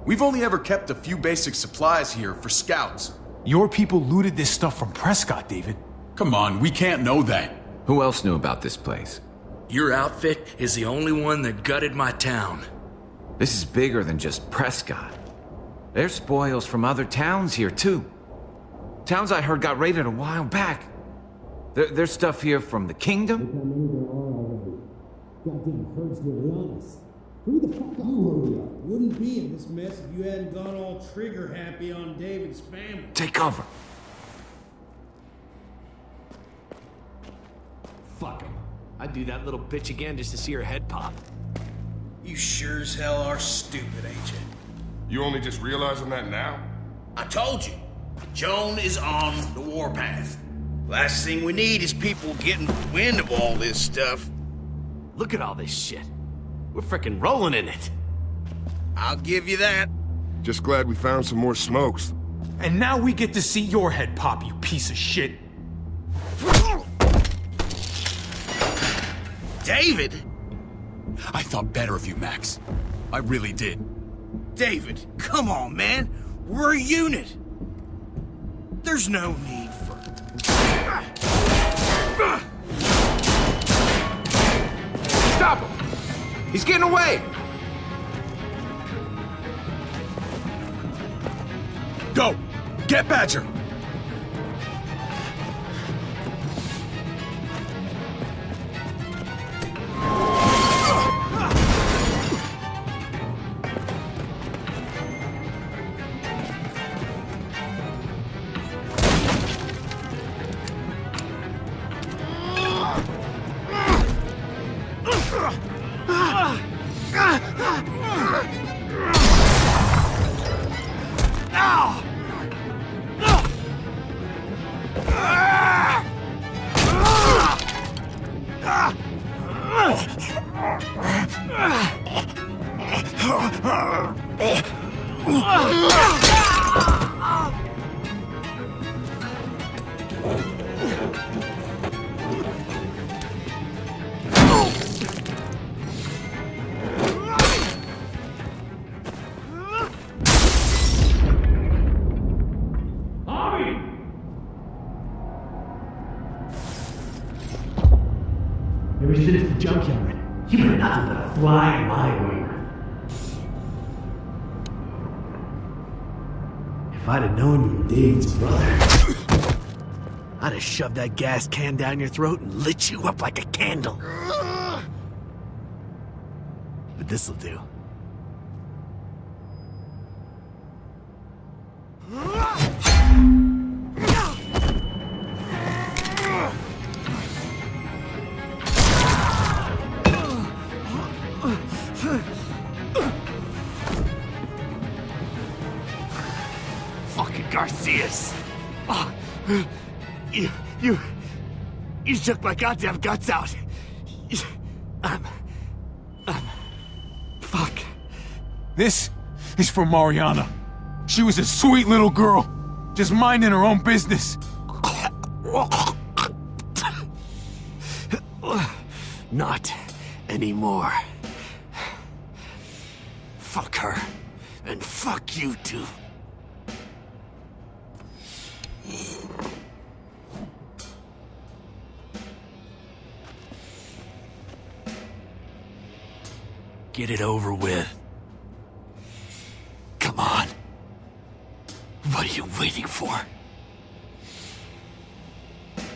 We've only ever kept a few basic supplies here for scouts. Your people looted this stuff from Prescott, David. Come on, we can't know that. Who else knew about this place? Your outfit is the only one that gutted my town. This is bigger than just Prescott. There's spoils from other towns here, too. Towns I heard got raided a while back. There's stuff here from the kingdom. Goddamn herds to be honest. Who the fuck hurry up? Wouldn't be in this mess if you hadn't gone all trigger happy on David's family. Take cover. Fuck him. I'd do that little bitch again just to see her head pop. You sure as hell are stupid, ain't you? You only just realizing that now? I told you. Joan is on the warpath. Last thing we need is people getting wind of all this stuff. Look at all this shit. We're frickin' rolling in it. I'll give you that. Just glad we found some more smokes. And now we get to see your head pop, you piece of shit. David? I thought better of you, Max. I really did. David, come on, man. We're a unit. There's no need for... Stop him! He's getting away! Go! Get Badger! Ever since the junkyard, you've been nothing but a fly in my wing. If I'd have known you were David's brother, I'd have shoved that gas can down your throat and lit you up like a candle. But this'll do. Garcias. Oh, you took my goddamn guts out. Fuck. This is for Mariana. She was a sweet little girl, just minding her own business. Not anymore. Fuck her. And fuck you too. Get it over with. Come on. What are you waiting for?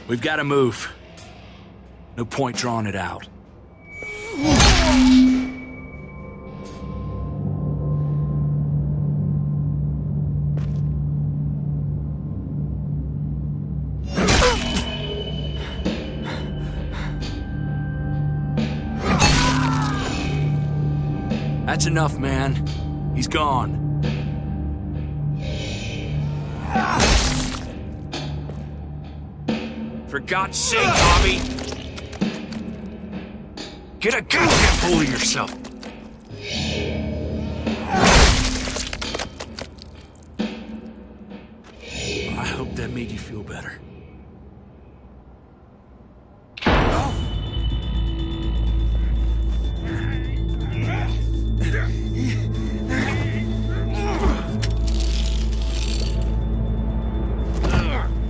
We've got to move. No point drawing it out. That's enough, man. He's gone. For God's sake, Bobby! Get a goddamn hold of yourself! I hope that made you feel better.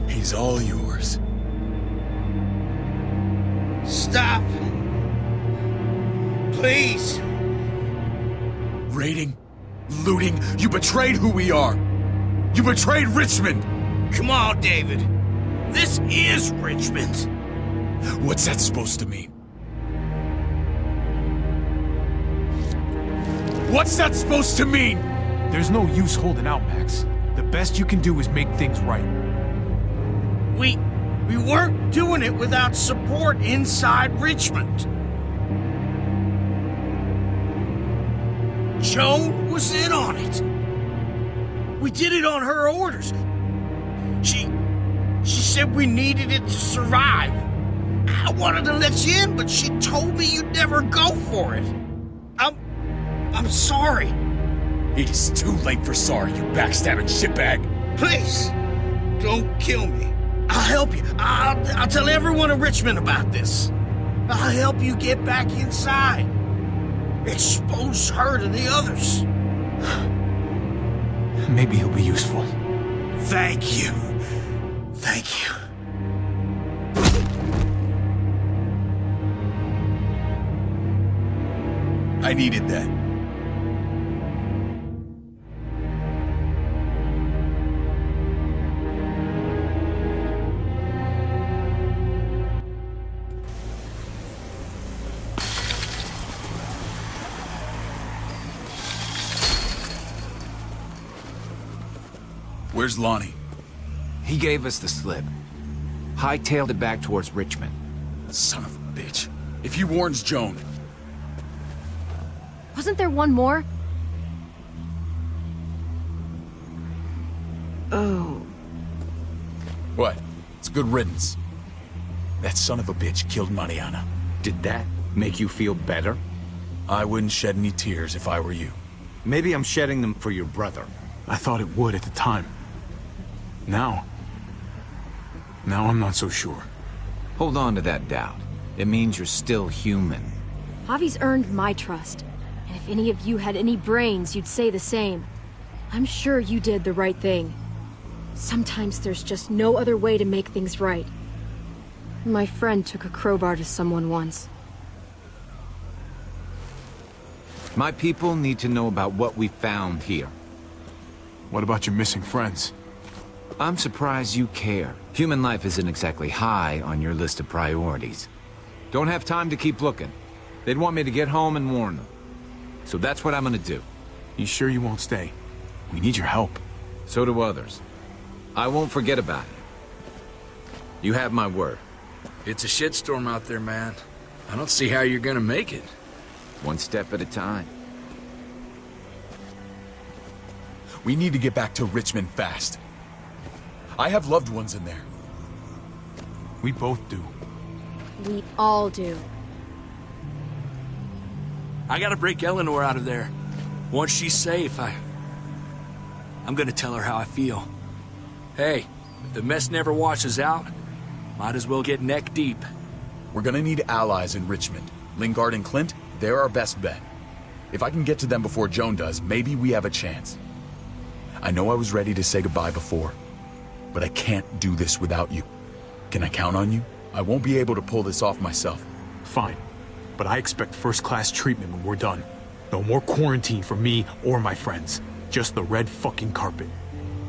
He's all yours. Stop! Please! Raiding, looting, you betrayed who we are! You betrayed Richmond! Come on, David. This is Richmond. What's that supposed to mean? What's that supposed to mean? There's no use holding out, Max. The best you can do is make things right. We weren't doing it without support inside Richmond. Joan was in on it. We did it on her orders. She said we needed it to survive. I wanted to let you in, but she told me you'd never go for it. I'm sorry. It is too late for sorry, you backstabbing shitbag. Please, don't kill me. I'll help you. I'll tell everyone in Richmond about this. I'll help you get back inside. Expose her to the others. Maybe he'll be useful. Thank you. Thank you. I needed that. Where's Lonnie? He gave us the slip. Hightailed it back towards Richmond. Son of a bitch. If he warns Joan... Wasn't there one more? Oh. What? It's good riddance. That son of a bitch killed Mariana. Did that make you feel better? I wouldn't shed any tears if I were you. Maybe I'm shedding them for your brother. I thought it would at the time. Now I'm not so sure. Hold on to that doubt. It means you're still human. Javi's earned my trust. And if any of you had any brains, you'd say the same. I'm sure you did the right thing. Sometimes there's just no other way to make things right. My friend took a crowbar to someone once. My people need to know about what we found here. What about your missing friends? I'm surprised you care. Human life isn't exactly high on your list of priorities. Don't have time to keep looking. They'd want me to get home and warn them. So that's what I'm gonna do. You sure you won't stay? We need your help. So do others. I won't forget about it. You have my word. It's a shitstorm out there, man. I don't see how you're gonna make it. One step at a time. We need to get back to Richmond fast. I have loved ones in there. We both do. We all do. I gotta break Eleanor out of there. Once she's safe, I'm gonna tell her how I feel. Hey, if the mess never washes out, might as well get neck deep. We're gonna need allies in Richmond. Lingard and Clint, they're our best bet. If I can get to them before Joan does, maybe we have a chance. I know I was ready to say goodbye before, but I can't do this without you. Can I count on you? I won't be able to pull this off myself. Fine. But I expect first-class treatment when we're done. No more quarantine for me or my friends. Just the red fucking carpet.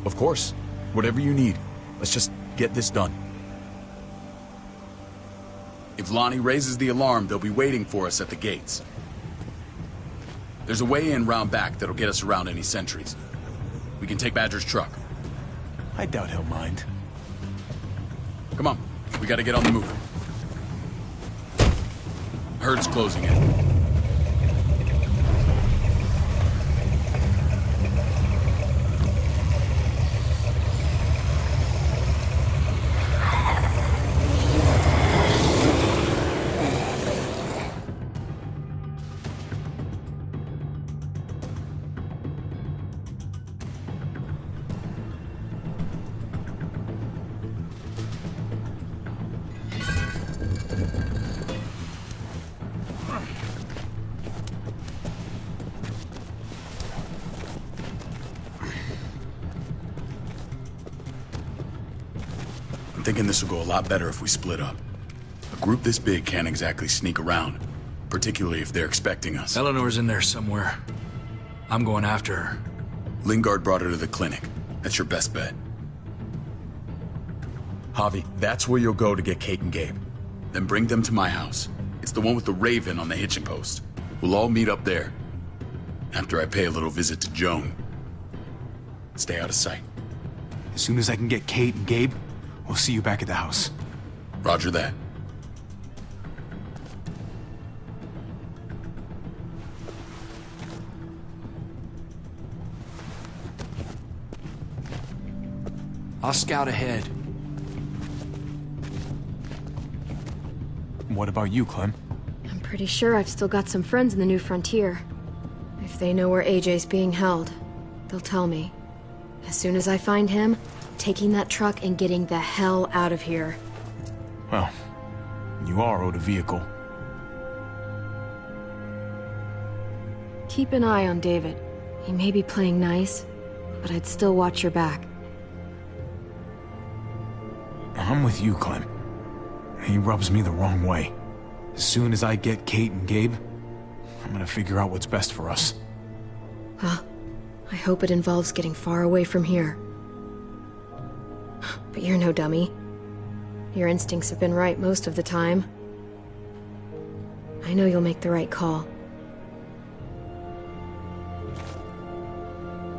Of course. Whatever you need. Let's just get this done. If Lonnie raises the alarm, they'll be waiting for us at the gates. There's a way in round back that'll get us around any sentries. We can take Badger's truck. I doubt he'll mind. Come on. We gotta get on the move. Herd's closing in. I'm thinking this will go a lot better if we split up. A group this big can't exactly sneak around, particularly if they're expecting us. Eleanor's in there somewhere. I'm going after her. Lingard brought her to the clinic. That's your best bet. Javi, that's where you'll go to get Kate and Gabe. Then bring them to my house. It's the one with the raven on the hitching post. We'll all meet up there. After I pay a little visit to Joan. Stay out of sight. As soon as I can get Kate and Gabe, we'll see you back at the house. Roger that. I'll scout ahead. What about you, Clem? I'm pretty sure I've still got some friends in the New Frontier. If they know where AJ's being held, they'll tell me. As soon as I find him, taking that truck and getting the hell out of here. Well, you are owed a vehicle. Keep an eye on David. He may be playing nice, but I'd still watch your back. I'm with you, Clem. He rubs me the wrong way. As soon as I get Kate and Gabe, I'm gonna figure out what's best for us. Well, I hope it involves getting far away from here. But you're no dummy. Your instincts have been right most of the time. I know you'll make the right call.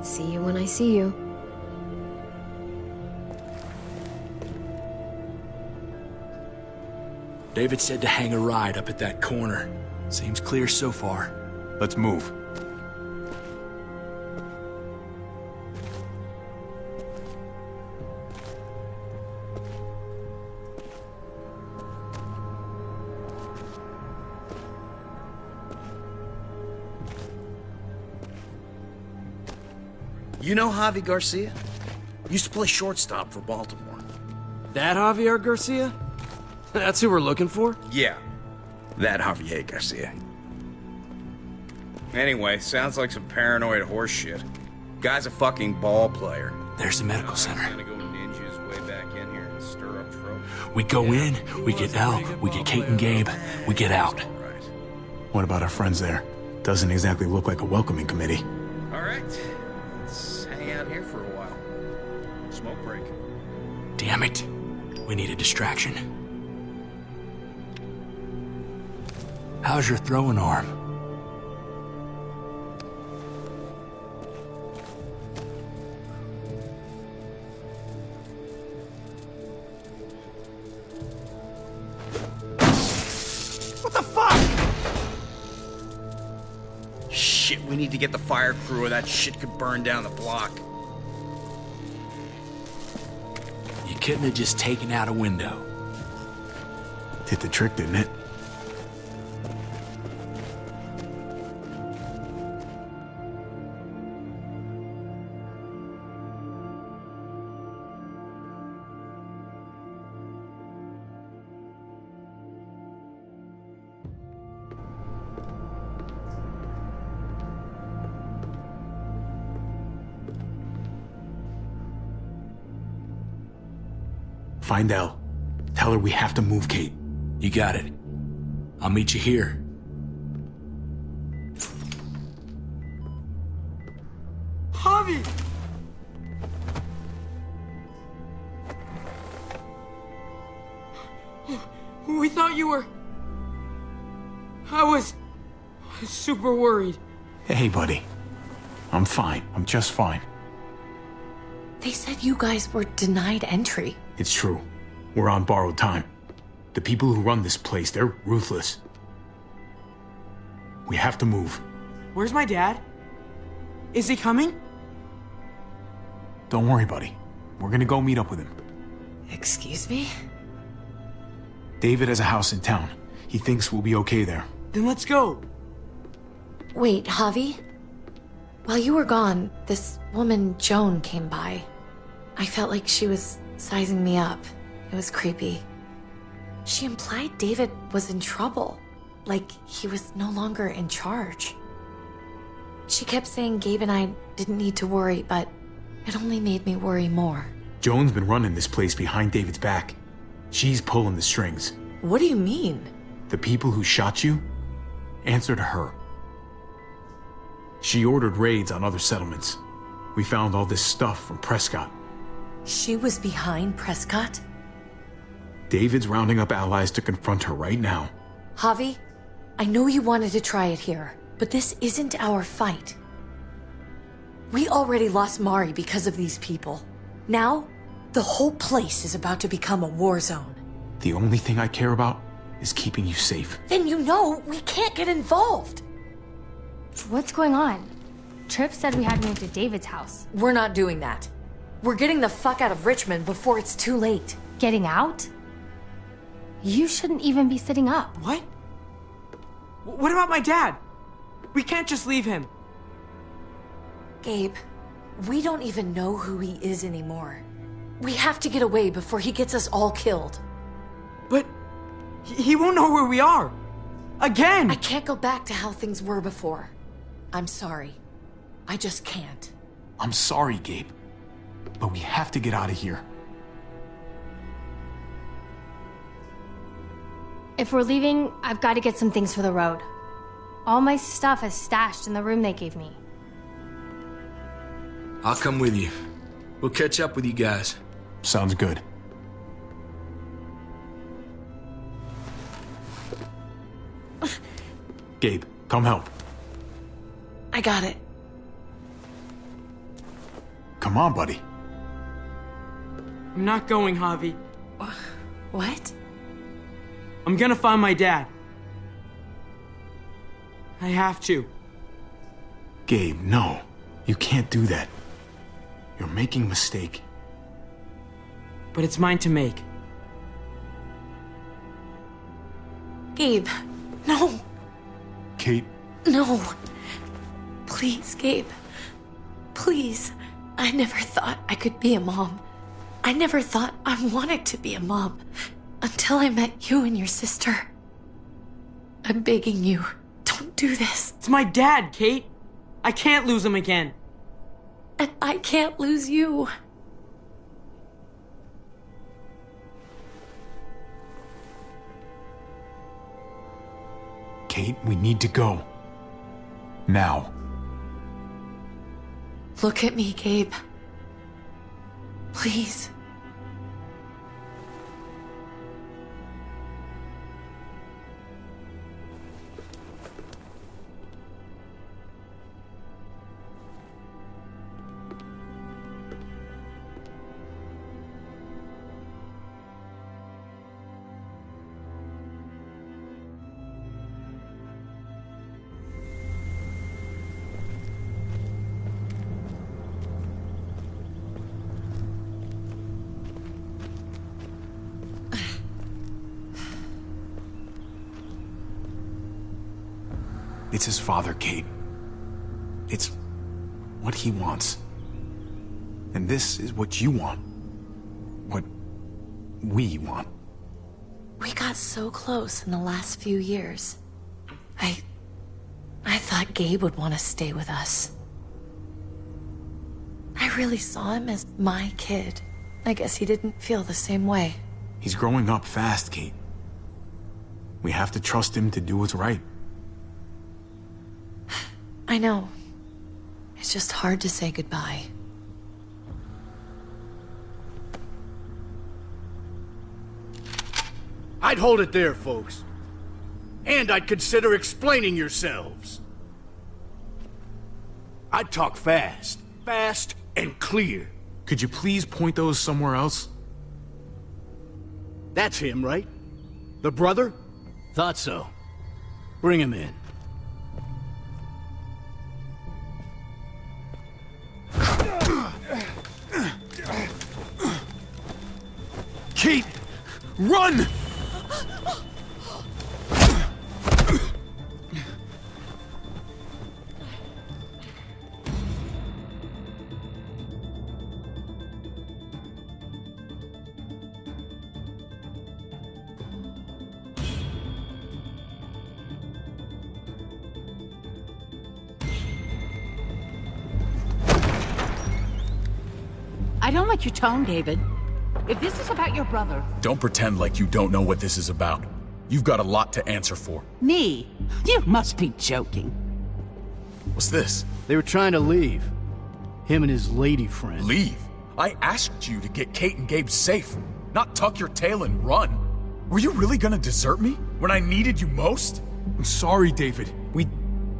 See you when I see you. David said to hang a ride up at that corner. Seems clear so far. Let's move. You know Javi Garcia? Used to play shortstop for Baltimore. That Javier Garcia? That's who we're looking for? Yeah, that Javier Garcia. Anyway, sounds like some paranoid horse shit. Guy's a fucking ball player. There's the medical center. Gonna go ninja his way back in here and stir up trouble. We go in, we get Elle, we get Kate and Gabe, we get out. What about our friends there? Doesn't exactly look like a welcoming committee. All right, let's hang out here for a while. Smoke break. Damn it. We need a distraction. How's your throwing arm? What the fuck? Shit, we need to get the fire crew or that shit could burn down the block. couldn't have just taken out a window. Did the trick, didn't it? Find Elle. Tell her we have to move Kate. You got it. I'll meet you here. Javi! We thought you were... I was super worried. Hey, buddy. I'm fine. I'm just fine. They said you guys were denied entry. It's true. We're on borrowed time. The people who run this place, they're ruthless. We have to move. Where's my dad? Is he coming? Don't worry, buddy. We're gonna go meet up with him. Excuse me? David has a house in town. He thinks we'll be okay there. Then let's go. Wait, Javi? While you were gone, this woman, Joan, came by. I felt like she was sizing me up. It was creepy. She implied David was in trouble, like he was no longer in charge. She kept saying Gabe and I didn't need to worry, but it only made me worry more. Joan's been running this place behind David's back. She's pulling the strings. What do you mean? The people who shot you answer to her. She ordered raids on other settlements. We found all this stuff from Prescott. She was behind Prescott? David's rounding up allies to confront her right now. Javi, I know you wanted to try it here, but this isn't our fight. We already lost Mari because of these people. Now, the whole place is about to become a war zone. The only thing I care about is keeping you safe. Then you know we can't get involved. What's going on? Tripp said we had to move to David's house. We're not doing that. We're getting the fuck out of Richmond before it's too late. Getting out? You shouldn't even be sitting up. What? What about my dad? We can't just leave him. Gabe, we don't even know who he is anymore. We have to get away before he gets us all killed. But he won't know where we are. Again! I can't go back to how things were before. I'm sorry. I just can't. I'm sorry, Gabe. But we have to get out of here. If we're leaving, I've got to get some things for the road. All my stuff is stashed in the room they gave me. I'll come with you. We'll catch up with you guys. Sounds good. Gabe, come help. I got it. Come on, buddy. I'm not going, Javi. What? I'm gonna find my dad. I have to. Gabe, no. You can't do that. You're making a mistake. But it's mine to make. Gabe, no. Kate. No. Please, Gabe. Please. I never thought I could be a mom. I never thought I wanted to be a mom. Until I met you and your sister. I'm begging you, don't do this. It's my dad, Kate. I can't lose him again. And I can't lose you. Kate, we need to go. Now. Look at me, Gabe. Please. It's his father, Kate. It's what he wants. And this is what you want. What we want. We got so close in the last few years. I thought Gabe would want to stay with us. I really saw him as my kid. I guess he didn't feel the same way. He's growing up fast, Kate. We have to trust him to do what's right. I know. It's just hard to say goodbye. I'd hold it there, folks. And I'd consider explaining yourselves. I'd talk fast. Fast and clear. Could you please point those somewhere else? That's him, right? The brother? Thought so. Bring him in. Kate! Run! I don't like your tone, David. If this is about your brother... Don't pretend like you don't know what this is about. You've got a lot to answer for. Me? You must be joking. What's this? They were trying to leave. Him and his lady friend. Leave? I asked you to get Kate and Gabe safe, not tuck your tail and run. Were you really gonna desert me when I needed you most? I'm sorry, David. We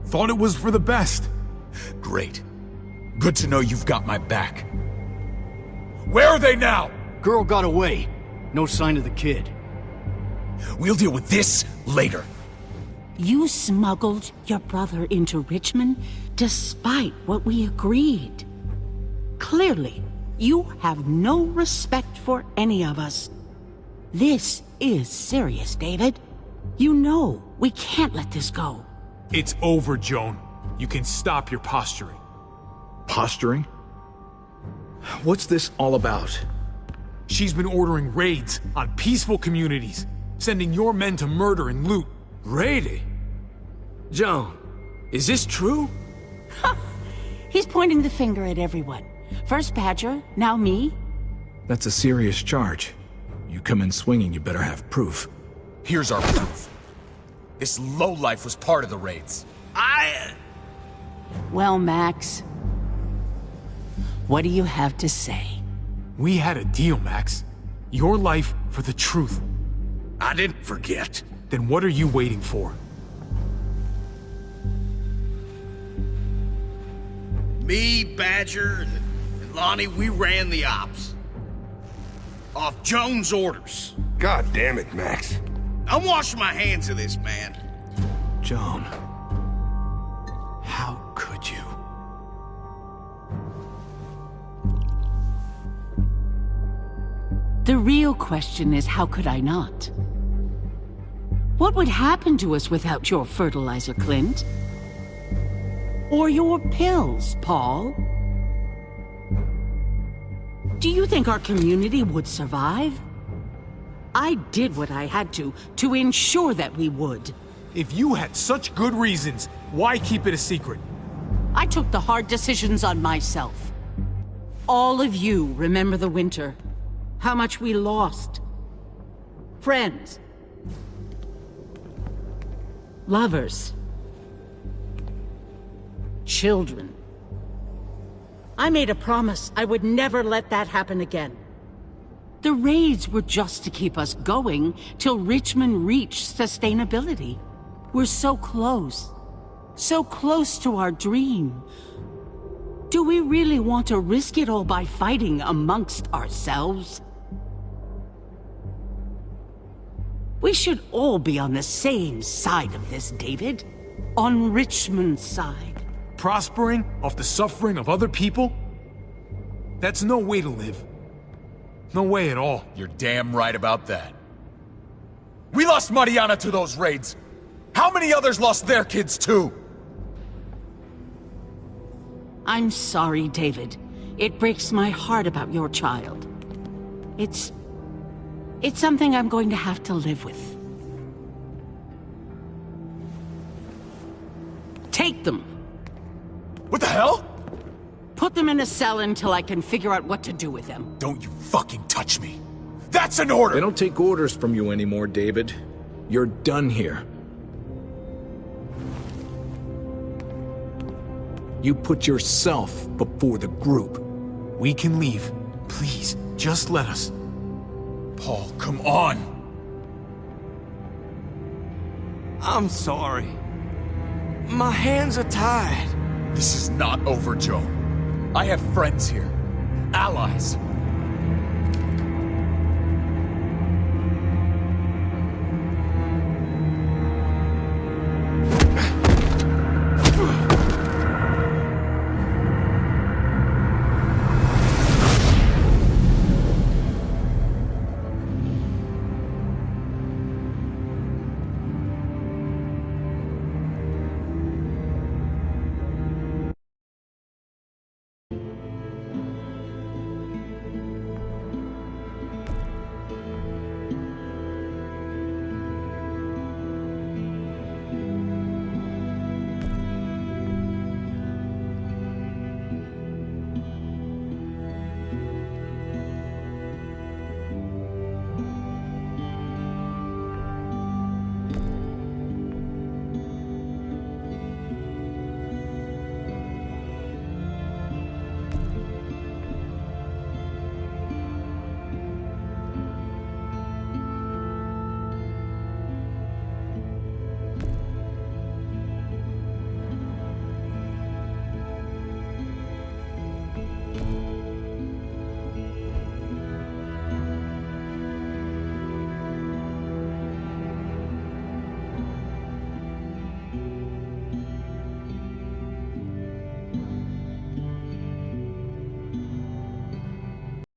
thought it was for the best. Great. Good to know you've got my back. Where are they now? Girl got away. No sign of the kid. We'll deal with this later. You smuggled your brother into Richmond despite what we agreed. Clearly, you have no respect for any of us. This is serious, David. You know we can't let this go. It's over, Joan. You can stop your posturing. Posturing? What's this all about? She's been ordering raids on peaceful communities, sending your men to murder and loot. Raiding? Joan, is this true? He's pointing the finger at everyone. First Badger, now me. That's a serious charge. You come in swinging, you better have proof. Here's our proof. This lowlife was part of the raids. Well, Max, what do you have to say? We had a deal, Max. Your life for the truth. I didn't forget. Then what are you waiting for? Me, Badger, and Lonnie, we ran the ops. Off Joan's orders. God damn it, Max. I'm washing my hands of this, man. Joan. How could you? The real question is, how could I not? What would happen to us without your fertilizer, Clint? Or your pills, Paul? Do you think our community would survive? I did what I had to ensure that we would. If you had such good reasons, why keep it a secret? I took the hard decisions on myself. All of you remember the winter. How much we lost. Friends. Lovers. Children. I made a promise I would never let that happen again. The raids were just to keep us going till Richmond reached sustainability. We're so close. So close to our dream. Do we really want to risk it all by fighting amongst ourselves? We should all be on the same side of this, David. On Richmond's side. Prospering off the suffering of other people? That's no way to live. No way at all. You're damn right about that. We lost Mariana to those raids. How many others lost their kids too? I'm sorry, David. It breaks my heart about your child. It's something I'm going to have to live with. Take them. What the hell? Put them in a cell until I can figure out what to do with them. Don't you fucking touch me. That's an order! They don't take orders from you anymore, David. You're done here. You put yourself before the group. We can leave. Please, just let us. Paul, come on! I'm sorry. My hands are tied. This is not over, Joe. I have friends here. Allies.